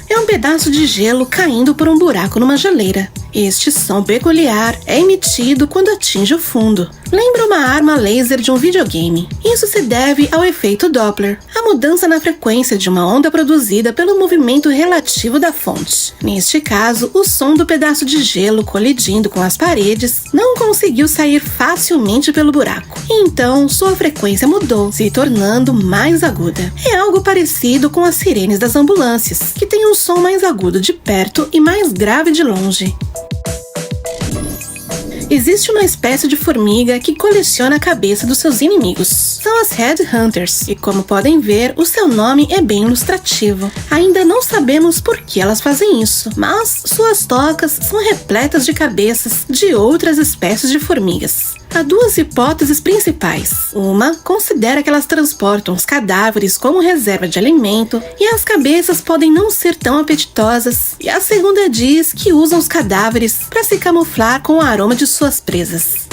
É um pedaço de gelo caindo por um buraco numa geleira. Este som peculiar é emitido quando atinge o fundo. Lembra uma arma laser de um videogame. Isso se deve ao efeito Doppler, a mudança na frequência de uma onda produzida pelo movimento relativo da fonte. Neste caso, o som do pedaço de gelo colidindo com as paredes não conseguiu sair facilmente pelo buraco. Então, sua frequência mudou, se tornando mais aguda. É algo parecido com as sirenes das ambulâncias, que têm um som mais agudo de perto e mais grave de longe. Existe uma espécie de formiga que coleciona a cabeça dos seus inimigos. São as Headhunters, e como podem ver, o seu nome é bem ilustrativo. Ainda não sabemos por que elas fazem isso, mas suas tocas são repletas de cabeças de outras espécies de formigas. Há duas hipóteses principais. Uma considera que elas transportam os cadáveres como reserva de alimento e as cabeças podem não ser tão apetitosas. E a segunda diz que usam os cadáveres para se camuflar com o aroma de suas presas.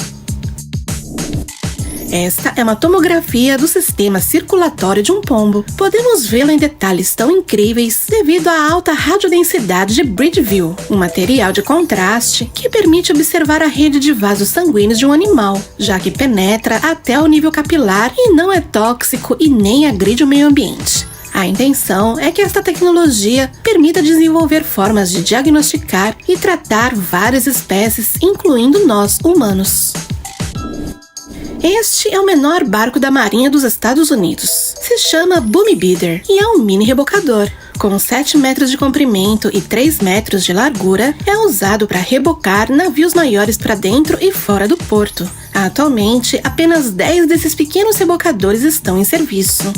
Esta é uma tomografia do sistema circulatório de um pombo. Podemos vê-lo em detalhes tão incríveis devido à alta radiodensidade de Bridgeville, um material de contraste que permite observar a rede de vasos sanguíneos de um animal, já que penetra até o nível capilar e não é tóxico e nem agride o meio ambiente. A intenção é que esta tecnologia permita desenvolver formas de diagnosticar e tratar várias espécies, incluindo nós, humanos. Este é o menor barco da Marinha dos Estados Unidos. Se chama Boom Bidder e é um mini rebocador. Com 7 metros de comprimento e 3 metros de largura, é usado para rebocar navios maiores para dentro e fora do porto. Atualmente, apenas 10 desses pequenos rebocadores estão em serviço.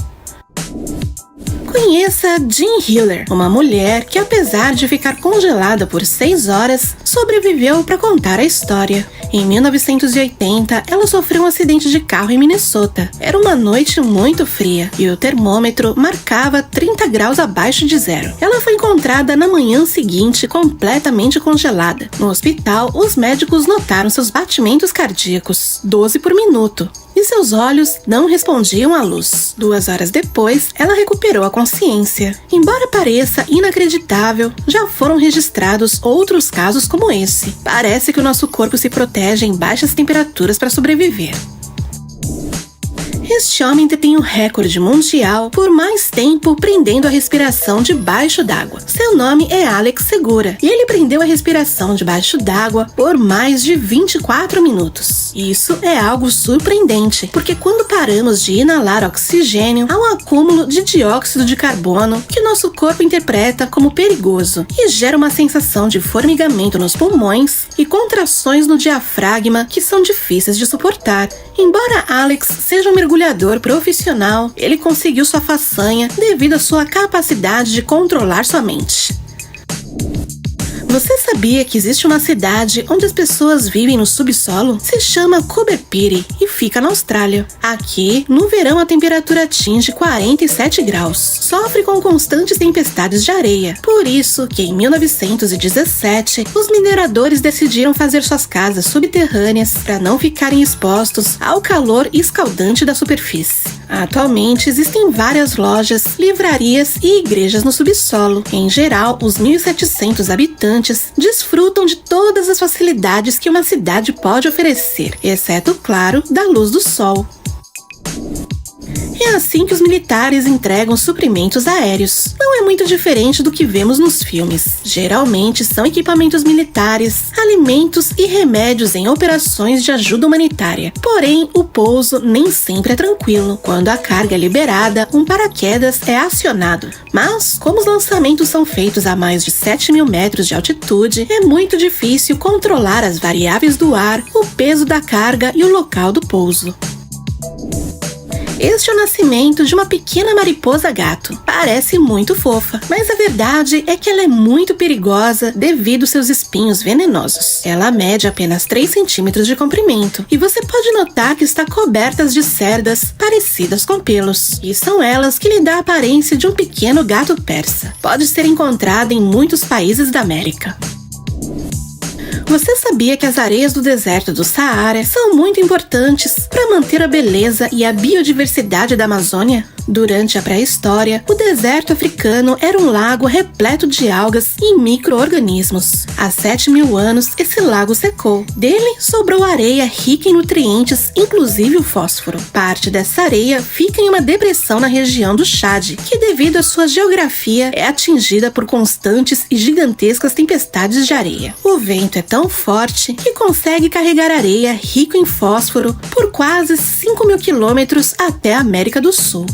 Conheça Jean Hiller, uma mulher que, apesar de ficar congelada por 6 horas, sobreviveu para contar a história. Em 1980, ela sofreu um acidente de carro em Minnesota. Era uma noite muito fria e o termômetro marcava 30 graus abaixo de zero. Ela foi encontrada na manhã seguinte completamente congelada. No hospital, os médicos notaram seus batimentos cardíacos, 12 por minuto. E seus olhos não respondiam à luz. 2 horas depois, ela recuperou a consciência. Embora pareça inacreditável, já foram registrados outros casos como esse. Parece que o nosso corpo se protege em baixas temperaturas para sobreviver. Este homem detém o recorde mundial por mais tempo prendendo a respiração debaixo d'água. Seu nome é Alex Segura e ele prendeu a respiração debaixo d'água por mais de 24 minutos. Isso é algo surpreendente, porque quando paramos de inalar oxigênio, há um acúmulo de dióxido de carbono que nosso corpo interpreta como perigoso e gera uma sensação de formigamento nos pulmões e contrações no diafragma que são difíceis de suportar. Embora Alex seja um mergulhador profissional, ele conseguiu sua façanha devido à sua capacidade de controlar sua mente. Você sabia que existe uma cidade onde as pessoas vivem no subsolo? Se chama Coober Pedy e fica na Austrália. Aqui, no verão, a temperatura atinge 47 graus. Sofre com constantes tempestades de areia. Por isso que, em 1917, os mineradores decidiram fazer suas casas subterrâneas para não ficarem expostos ao calor escaldante da superfície. Atualmente, existem várias lojas, livrarias e igrejas no subsolo. Em geral, os 1.700 habitantes desfrutam de todas as facilidades que uma cidade pode oferecer, exceto, claro, da luz do sol. É assim que os militares entregam suprimentos aéreos. Não é muito diferente do que vemos nos filmes. Geralmente são equipamentos militares, alimentos e remédios em operações de ajuda humanitária. Porém, o pouso nem sempre é tranquilo. Quando a carga é liberada, um paraquedas é acionado. Mas, como os lançamentos são feitos a mais de 7.000 metros de altitude, é muito difícil controlar as variáveis do ar, o peso da carga e o local do pouso. Este é o nascimento de uma pequena mariposa gato. Parece muito fofa, mas a verdade é que ela é muito perigosa devido aos seus espinhos venenosos. Ela mede apenas 3 centímetros de comprimento e você pode notar que está coberta de cerdas parecidas com pelos. E são elas que lhe dão a aparência de um pequeno gato persa. Pode ser encontrada em muitos países da América. Você sabia que as areias do deserto do Saara são muito importantes para manter a beleza e a biodiversidade da Amazônia? Durante a pré-história, o deserto africano era um lago repleto de algas e micro-organismos. Há 7.000 anos, esse lago secou. Dele sobrou areia rica em nutrientes, inclusive o fósforo. Parte dessa areia fica em uma depressão na região do Chad, que devido à sua geografia é atingida por constantes e gigantescas tempestades de areia. O vento é tão forte que consegue carregar areia rica em fósforo por quase 5.000 quilômetros até a América do Sul.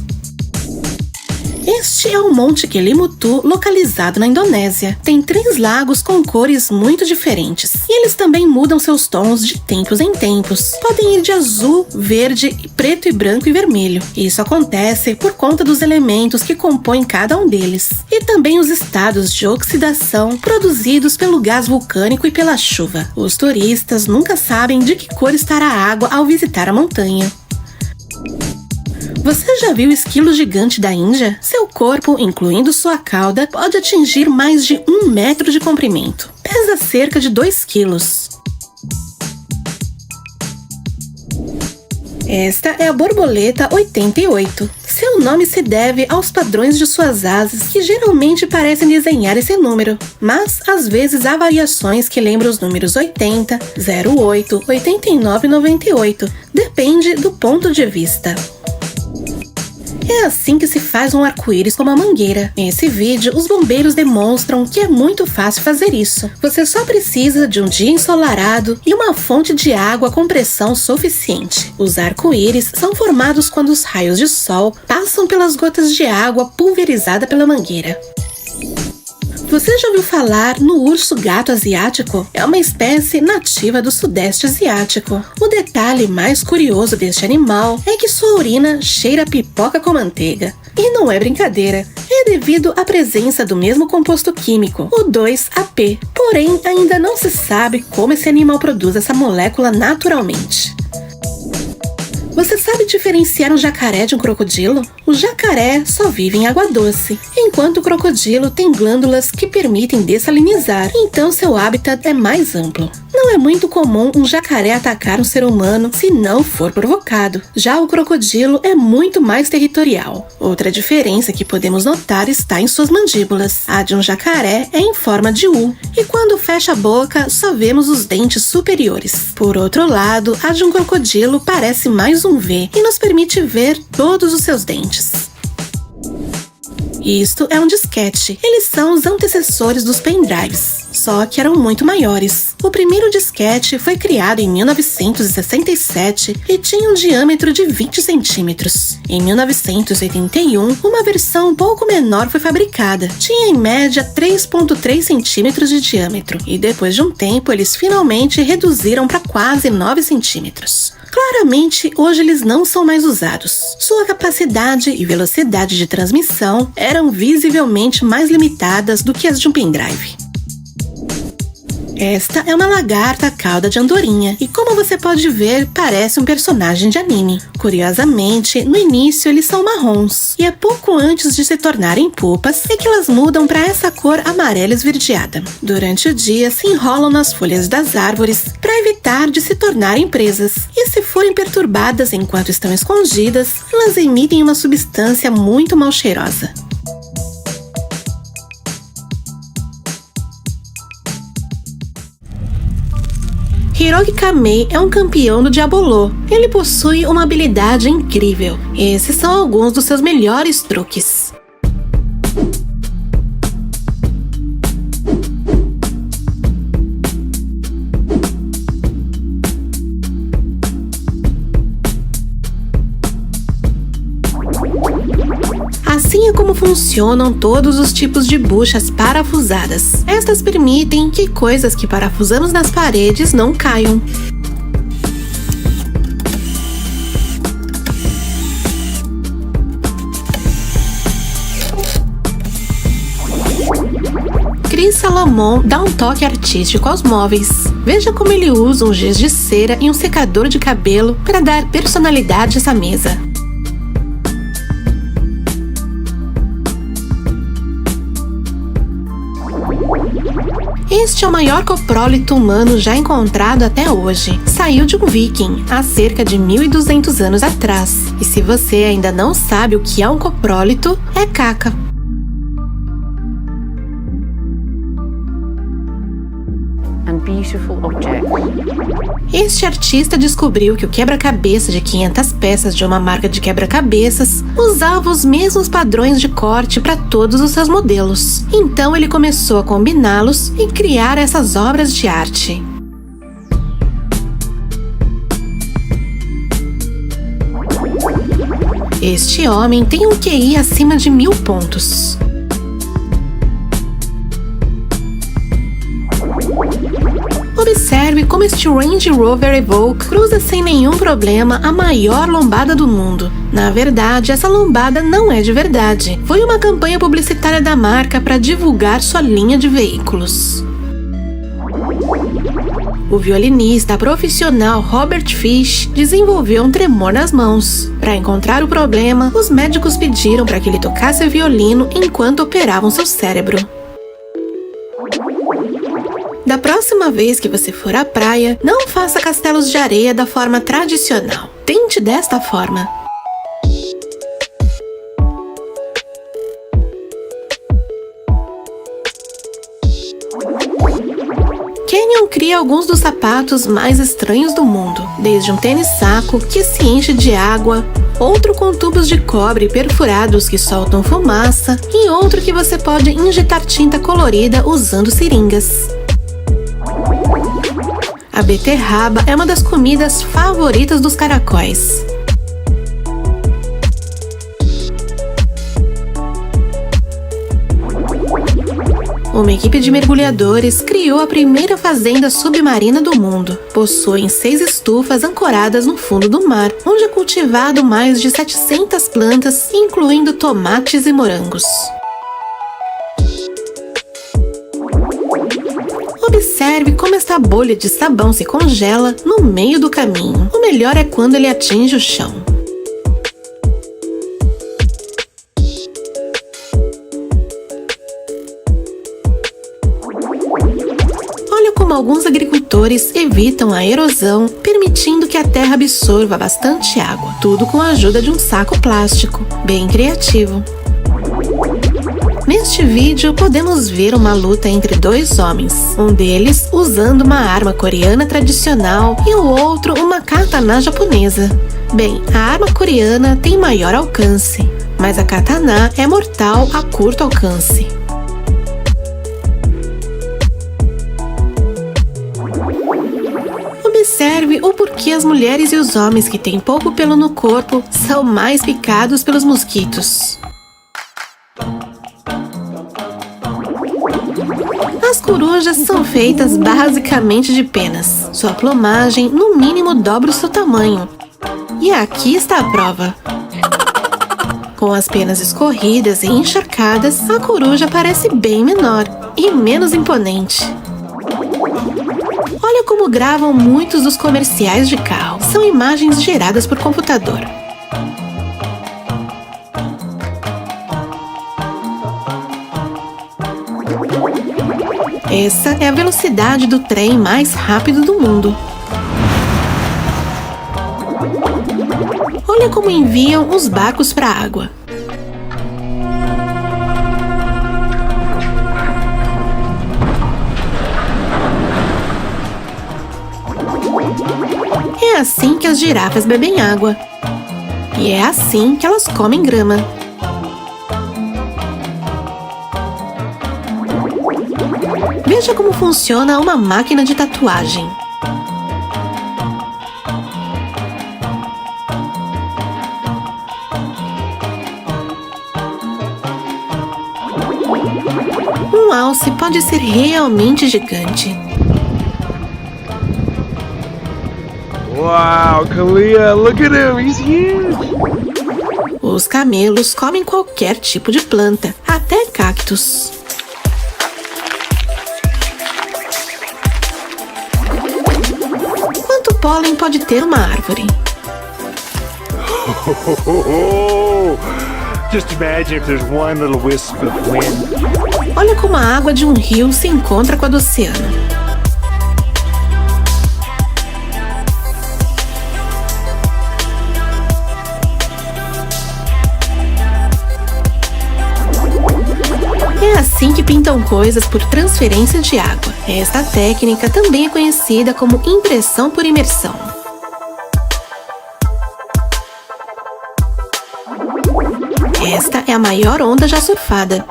Este é o Monte Kelimutu, localizado na Indonésia. Tem 3 lagos com cores muito diferentes. E eles também mudam seus tons de tempos em tempos. Podem ir de azul, verde, preto e branco e vermelho. Isso acontece por conta dos elementos que compõem cada um deles. E também os estados de oxidação produzidos pelo gás vulcânico e pela chuva. Os turistas nunca sabem de que cor estará a água ao visitar a montanha. Você já viu o esquilo gigante da Índia? Seu corpo, incluindo sua cauda, pode atingir mais de 1 metro de comprimento. Pesa cerca de 2 quilos. Esta é a borboleta 88. Seu nome se deve aos padrões de suas asas, que geralmente parecem desenhar esse número. Mas, às vezes, há variações que lembram os números 80, 08, 89 e 98. Depende do ponto de vista. É assim que se faz um arco-íris com uma mangueira. Nesse vídeo, os bombeiros demonstram que é muito fácil fazer isso. Você só precisa de um dia ensolarado e uma fonte de água com pressão suficiente. Os arco-íris são formados quando os raios de sol passam pelas gotas de água pulverizada pela mangueira. Você já ouviu falar no urso-gato asiático? É uma espécie nativa do sudeste asiático. O detalhe mais curioso deste animal é que sua urina cheira a pipoca com manteiga. E não é brincadeira, é devido à presença do mesmo composto químico, o 2-AP. Porém, ainda não se sabe como esse animal produz essa molécula naturalmente. Você sabe diferenciar um jacaré de um crocodilo? O jacaré só vive em água doce, enquanto o crocodilo tem glândulas que permitem dessalinizar, então seu hábitat é mais amplo. Não é muito comum um jacaré atacar um ser humano se não for provocado. Já o crocodilo é muito mais territorial. Outra diferença que podemos notar está em suas mandíbulas. A de um jacaré é em forma de U, e quando fecha a boca só vemos os dentes superiores. Por outro lado, a de um crocodilo parece mais um V e nos permite ver todos os seus dentes. Isto é um disquete. Eles são os antecessores dos pendrives, só que eram muito maiores. O primeiro disquete foi criado em 1967 e tinha um diâmetro de 20 centímetros. Em 1981, uma versão um pouco menor foi fabricada. Tinha em média 3,3 centímetros de diâmetro e depois de um tempo eles finalmente reduziram para quase 9 centímetros. Claramente, hoje eles não são mais usados. Sua capacidade e velocidade de transmissão eram visivelmente mais limitadas do que as de um pendrive. Esta é uma lagarta cauda de andorinha e, como você pode ver, parece um personagem de anime. Curiosamente, no início eles são marrons e é pouco antes de se tornarem pupas é que elas mudam para essa cor amarela esverdeada. Durante o dia se enrolam nas folhas das árvores para evitar de se tornarem presas e, se forem perturbadas enquanto estão escondidas, elas emitem uma substância muito mal cheirosa. Hiroki Kamei é um campeão do Diabolô. Ele possui uma habilidade incrível. Esses são alguns dos seus melhores truques. Assim é como funcionam todos os tipos de buchas parafusadas. Estas permitem que coisas que parafusamos nas paredes não caiam. Chris Salomon dá um toque artístico aos móveis. Veja como ele usa um giz de cera e um secador de cabelo para dar personalidade a essa mesa. Este é o maior coprólito humano já encontrado até hoje. Saiu de um viking, há cerca de 1.200 anos atrás. E se você ainda não sabe o que é um coprólito, é caca. Este artista descobriu que o quebra-cabeça de 500 peças de uma marca de quebra-cabeças usava os mesmos padrões de corte para todos os seus modelos. Então ele começou a combiná-los e criar essas obras de arte. Este homem tem um QI acima de 1000 pontos. Observe como este Range Rover Evoque cruza sem nenhum problema a maior lombada do mundo. Na verdade, essa lombada não é de verdade. Foi uma campanha publicitária da marca para divulgar sua linha de veículos. O violinista profissional Robert Fish desenvolveu um tremor nas mãos. Para encontrar o problema, os médicos pediram para que ele tocasse violino enquanto operavam seu cérebro. Da próxima vez que você for à praia, não faça castelos de areia da forma tradicional. Tente desta forma. Canyon cria alguns dos sapatos mais estranhos do mundo, desde um tênis-saco que se enche de água, outro com tubos de cobre perfurados que soltam fumaça e outro que você pode injetar tinta colorida usando seringas. A beterraba é uma das comidas favoritas dos caracóis. Uma equipe de mergulhadores criou a primeira fazenda submarina do mundo. Possuem 6 estufas ancoradas no fundo do mar, onde é cultivado mais de 700 plantas, incluindo tomates e morangos. Observe como esta bolha de sabão se congela no meio do caminho. O melhor é quando ele atinge o chão. Olha como alguns agricultores evitam a erosão, permitindo que a terra absorva bastante água. Tudo com a ajuda de um saco plástico. Bem criativo. Neste vídeo, podemos ver uma luta entre 2 homens, um deles usando uma arma coreana tradicional e o outro uma katana japonesa. Bem, a arma coreana tem maior alcance, mas a katana é mortal a curto alcance. Observe o porquê as mulheres e os homens que têm pouco pelo no corpo são mais picados pelos mosquitos. As corujas são feitas basicamente de penas. Sua plumagem, no mínimo, dobra o seu tamanho. E aqui está a prova. Com as penas escorridas e encharcadas, a coruja parece bem menor e menos imponente. Olha como gravam muitos dos comerciais de carro. São imagens geradas por computador. Essa é a velocidade do trem mais rápido do mundo. Olha como enviam os barcos para a água. É assim que as girafas bebem água. E é assim que elas comem grama. Veja como funciona uma máquina de tatuagem. Um alce pode ser realmente gigante. Wow, Kalia, look at him, he's huge! Os camelos comem qualquer tipo de planta, até cactos. pólen pode ter uma árvore. Just imagine if there's one little wisp of wind. Olha como a água de um rio se encontra com a do oceano. É assim que pintam coisas por transferência de água. Esta técnica também é conhecida como impressão por imersão. Esta é a maior onda já surfada.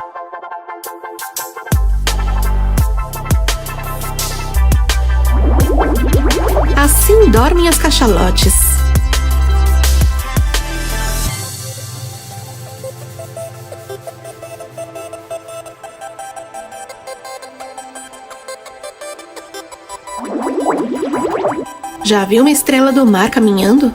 Assim dormem as cachalotes. Já viu uma estrela do mar caminhando?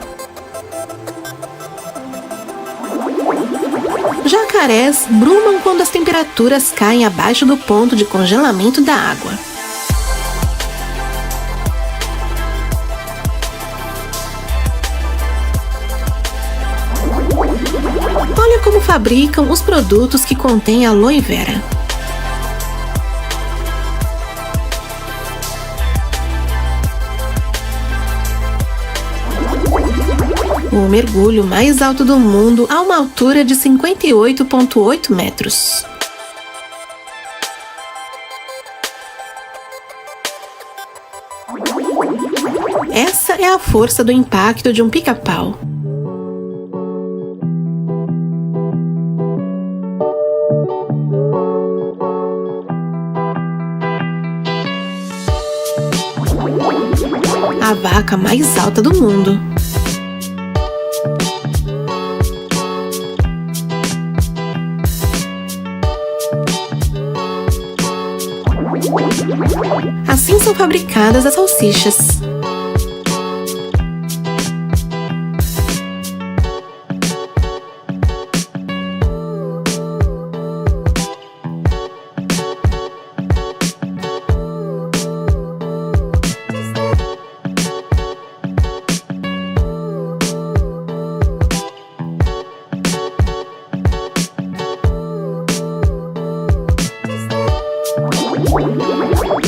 Jacarés brumam quando as temperaturas caem abaixo do ponto de congelamento da água. Olha como fabricam os produtos que contêm aloe vera. O mergulho mais alto do mundo a uma altura de 58,8 metros. Essa é a força do impacto de um pica-pau. A vaca mais alta do mundo. Assim são fabricadas as salsichas.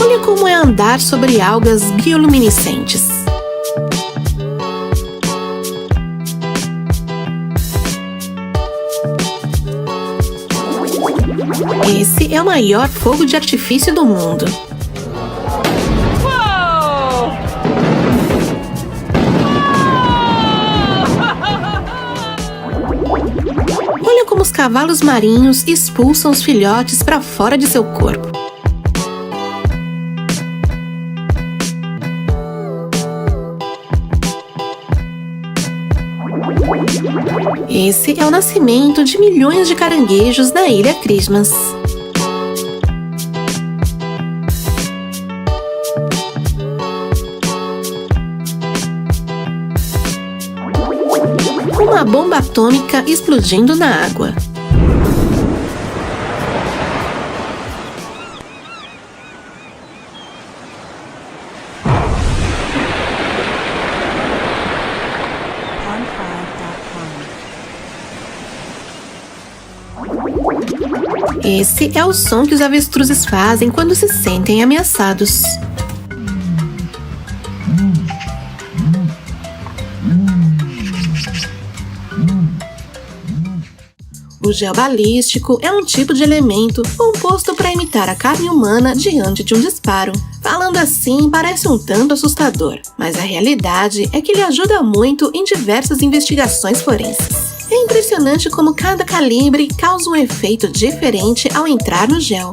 Olha como é andar sobre algas bioluminescentes. Esse é o maior fogo de artifício do mundo. Olha como os cavalos marinhos expulsam os filhotes para fora de seu corpo. Esse é o nascimento de milhões de caranguejos na Ilha Christmas. Uma bomba atômica explodindo na água. Esse é o som que os avestruzes fazem quando se sentem ameaçados. O gel balístico é um tipo de elemento composto para imitar a carne humana diante de um disparo. Falando assim, parece um tanto assustador, mas a realidade é que ele ajuda muito em diversas investigações forenses. É impressionante como cada calibre causa um efeito diferente ao entrar no gel.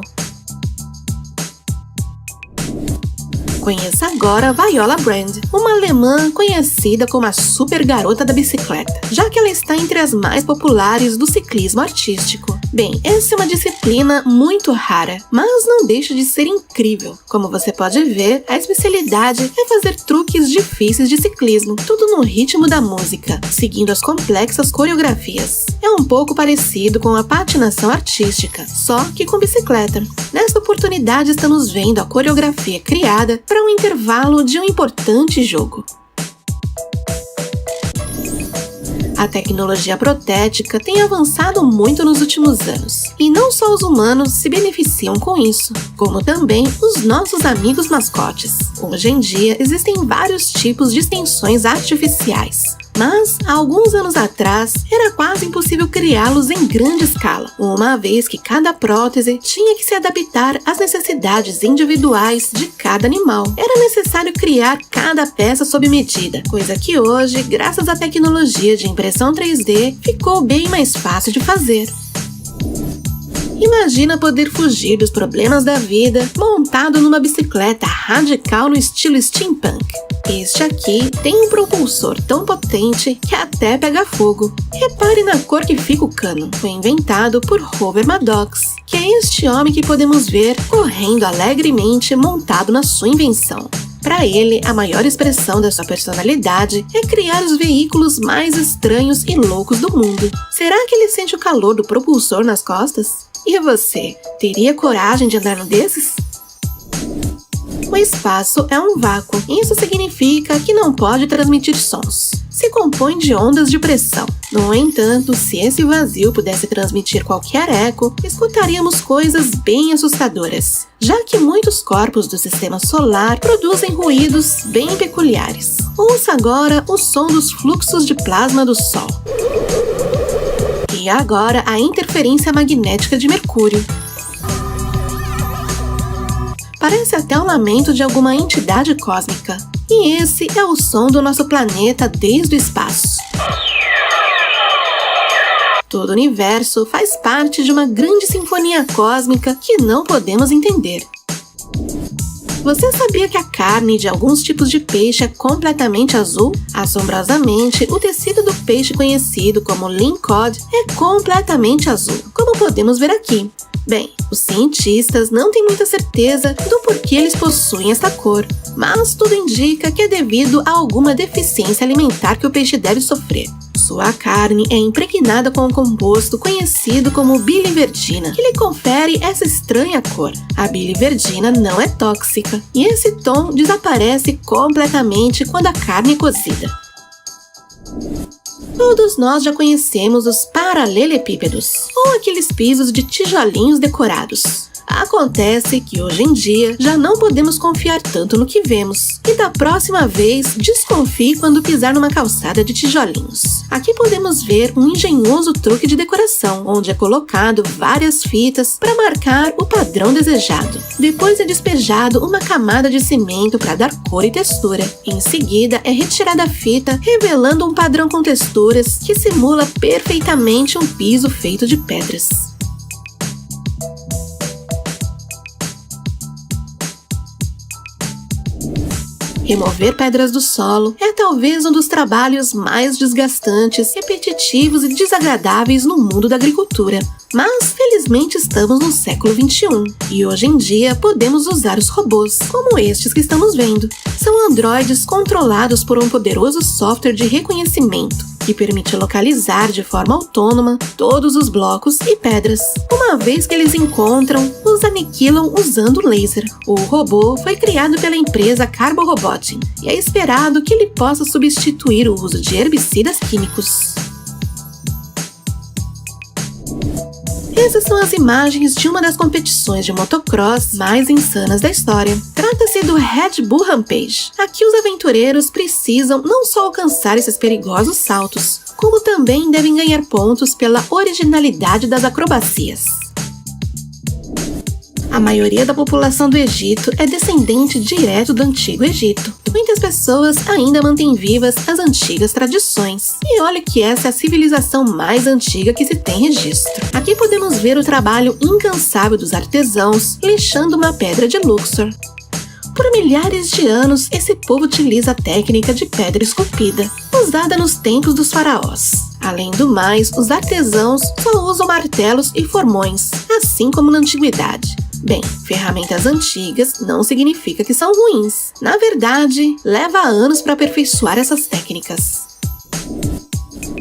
Conheça agora Viola Brand, uma alemã conhecida como a super garota da bicicleta, já que ela está entre as mais populares do ciclismo artístico. Bem, essa é uma disciplina muito rara, mas não deixa de ser incrível. Como você pode ver, a especialidade é fazer truques difíceis de ciclismo, tudo no ritmo da música, seguindo as complexas coreografias. É um pouco parecido com a patinação artística, só que com bicicleta. Nesta oportunidade estamos vendo a coreografia criada para um intervalo de um importante jogo. A tecnologia protética tem avançado muito nos últimos anos. E não só os humanos se beneficiam com isso, como também os nossos amigos mascotes. Hoje em dia, existem vários tipos de extensões artificiais. Mas, há alguns anos atrás, era quase impossível criá-los em grande escala, uma vez que cada prótese tinha que se adaptar às necessidades individuais de cada animal. Era necessário criar cada peça sob medida, coisa que hoje, graças à tecnologia de impressão 3D, ficou bem mais fácil de fazer. Imagina poder fugir dos problemas da vida montado numa bicicleta radical no estilo steampunk. Este aqui tem um propulsor tão potente que até pega fogo. Repare na cor que fica o cano. Foi inventado por Hover Maddox, que é este homem que podemos ver correndo alegremente montado na sua invenção. Para ele, a maior expressão da sua personalidade é criar os veículos mais estranhos e loucos do mundo. Será que ele sente o calor do propulsor nas costas? E você, teria coragem de andar num desses? O espaço é um vácuo. Isso significa que não pode transmitir sons. Se compõe de ondas de pressão. No entanto, se esse vazio pudesse transmitir qualquer eco, escutaríamos coisas bem assustadoras, já que muitos corpos do sistema solar produzem ruídos bem peculiares. Ouça agora o som dos fluxos de plasma do Sol. E agora a interferência magnética de Mercúrio. Parece até o lamento de alguma entidade cósmica. E esse é o som do nosso planeta desde o espaço. Todo o universo faz parte de uma grande sinfonia cósmica que não podemos entender. Você sabia que a carne de alguns tipos de peixe é completamente azul? Assombrosamente, o tecido do peixe conhecido como ling cod é completamente azul, como podemos ver aqui. Bem, os cientistas não têm muita certeza do porquê eles possuem esta cor, mas tudo indica que é devido a alguma deficiência alimentar que o peixe deve sofrer. Sua carne é impregnada com um composto conhecido como biliverdina, que lhe confere essa estranha cor. A biliverdina não é tóxica, e esse tom desaparece completamente quando a carne é cozida. Todos nós já conhecemos os paralelepípedos, ou aqueles pisos de tijolinhos decorados. Acontece que hoje em dia já não podemos confiar tanto no que vemos, e da próxima vez desconfie quando pisar numa calçada de tijolinhos. Aqui podemos ver um engenhoso truque de decoração, onde é colocado várias fitas para marcar o padrão desejado. Depois é despejado uma camada de cimento para dar cor e textura. Em seguida é retirada a fita, revelando um padrão com texturas que simula perfeitamente um piso feito de pedras. Remover pedras do solo é talvez um dos trabalhos mais desgastantes, repetitivos e desagradáveis no mundo da agricultura. Mas, felizmente, estamos no século XXI e hoje em dia podemos usar os robôs, como estes que estamos vendo. São androides controlados por um poderoso software de reconhecimento que permite localizar de forma autônoma todos os blocos e pedras. Uma vez que eles encontram, os aniquilam usando laser. O robô foi criado pela empresa Carbo Roboting e é esperado que ele possa substituir o uso de herbicidas químicos. Essas são as imagens de uma das competições de motocross mais insanas da história. Trata-se do Red Bull Rampage. Aqui os aventureiros precisam não só alcançar esses perigosos saltos, como também devem ganhar pontos pela originalidade das acrobacias. A maioria da população do Egito é descendente direto do Antigo Egito. Muitas pessoas ainda mantêm vivas as antigas tradições. E olha que essa é a civilização mais antiga que se tem registro. Aqui podemos ver o trabalho incansável dos artesãos lixando uma pedra de Luxor. Por milhares de anos, esse povo utiliza a técnica de pedra esculpida, usada nos tempos dos faraós. Além do mais, os artesãos só usam martelos e formões, assim como na antiguidade. Bem, ferramentas antigas não significa que são ruins. Na verdade, leva anos para aperfeiçoar essas técnicas.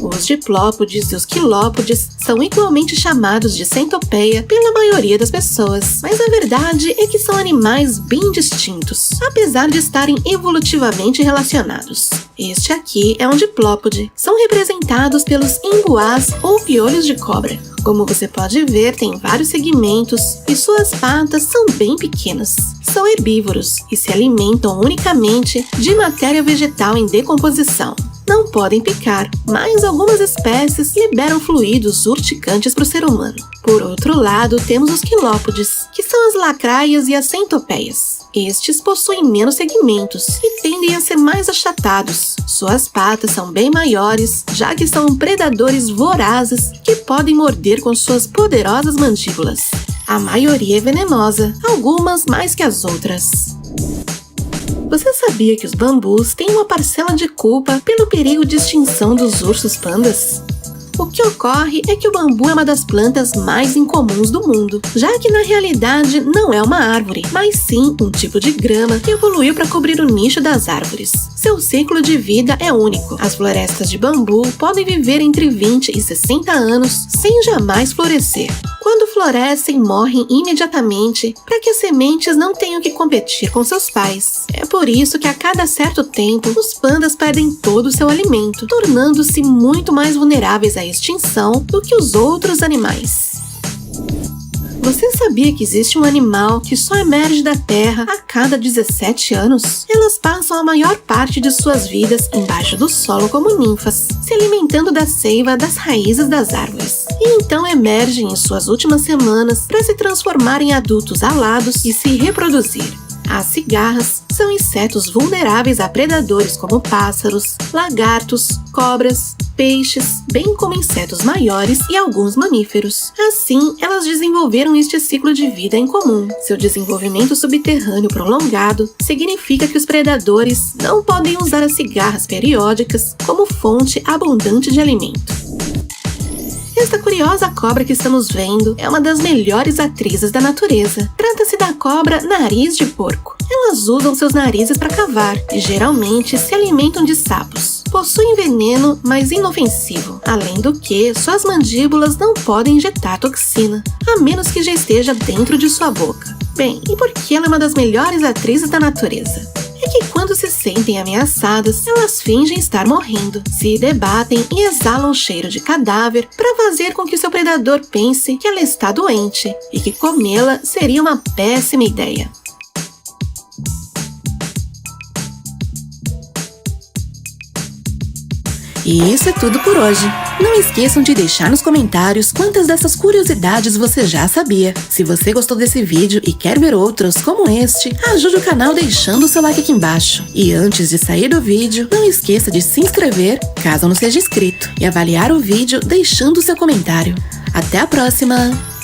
Os diplópodes e os quilópodes são igualmente chamados de centopeia pela maioria das pessoas, mas a verdade é que são animais bem distintos, apesar de estarem evolutivamente relacionados. Este aqui é um diplópode. São representados pelos imbuás ou piolhos de cobra. Como você pode ver, tem vários segmentos e suas patas são bem pequenas. São herbívoros e se alimentam unicamente de matéria vegetal em decomposição. Não podem picar, mas algumas espécies liberam fluidos urticantes para o ser humano. Por outro lado, temos os quilópodes, que são as lacraias e as centopeias. Estes possuem menos segmentos e tendem a ser mais achatados. Suas patas são bem maiores, já que são predadores vorazes que podem morder com suas poderosas mandíbulas. A maioria é venenosa, algumas mais que as outras. Você sabia que os bambus têm uma parcela de culpa pelo perigo de extinção dos ursos pandas? O que ocorre é que o bambu é uma das plantas mais incomuns do mundo, já que na realidade não é uma árvore, mas sim um tipo de grama que evoluiu para cobrir o nicho das árvores. Seu ciclo de vida é único. As florestas de bambu podem viver entre 20 e 60 anos sem jamais florescer. Quando florescem, morrem imediatamente para que as sementes não tenham que competir com seus pais. É por isso que a cada certo tempo, os pandas perdem todo o seu alimento, tornando-se muito mais vulneráveis à extinção do que os outros animais. Você sabia que existe um animal que só emerge da terra a cada 17 anos? Elas passam a maior parte de suas vidas embaixo do solo como ninfas, se alimentando da seiva das raízes das árvores. E então emergem em suas últimas semanas para se transformar em adultos alados e se reproduzir. As cigarras são insetos vulneráveis a predadores como pássaros, lagartos, cobras, peixes, bem como insetos maiores e alguns mamíferos. Assim, elas desenvolveram este ciclo de vida em comum. Seu desenvolvimento subterrâneo prolongado significa que os predadores não podem usar as cigarras periódicas como fonte abundante de alimento. Esta curiosa cobra que estamos vendo é uma das melhores atrizes da natureza. Trata-se da cobra nariz de porco. Elas usam seus narizes para cavar e geralmente se alimentam de sapos. Possuem veneno, mas inofensivo. Além do que, suas mandíbulas não podem injetar toxina, a menos que já esteja dentro de sua boca. Bem, e por que ela é uma das melhores atrizes da natureza? É que quando se sentem ameaçadas, elas fingem estar morrendo, se debatem e exalam cheiro de cadáver para fazer com que seu predador pense que ela está doente e que comê-la seria uma péssima ideia. E isso é tudo por hoje. Não esqueçam de deixar nos comentários quantas dessas curiosidades você já sabia. Se você gostou desse vídeo e quer ver outros como este, ajude o canal deixando o seu like aqui embaixo. E antes de sair do vídeo, não esqueça de se inscrever, caso não seja inscrito, e avaliar o vídeo deixando o seu comentário. Até a próxima!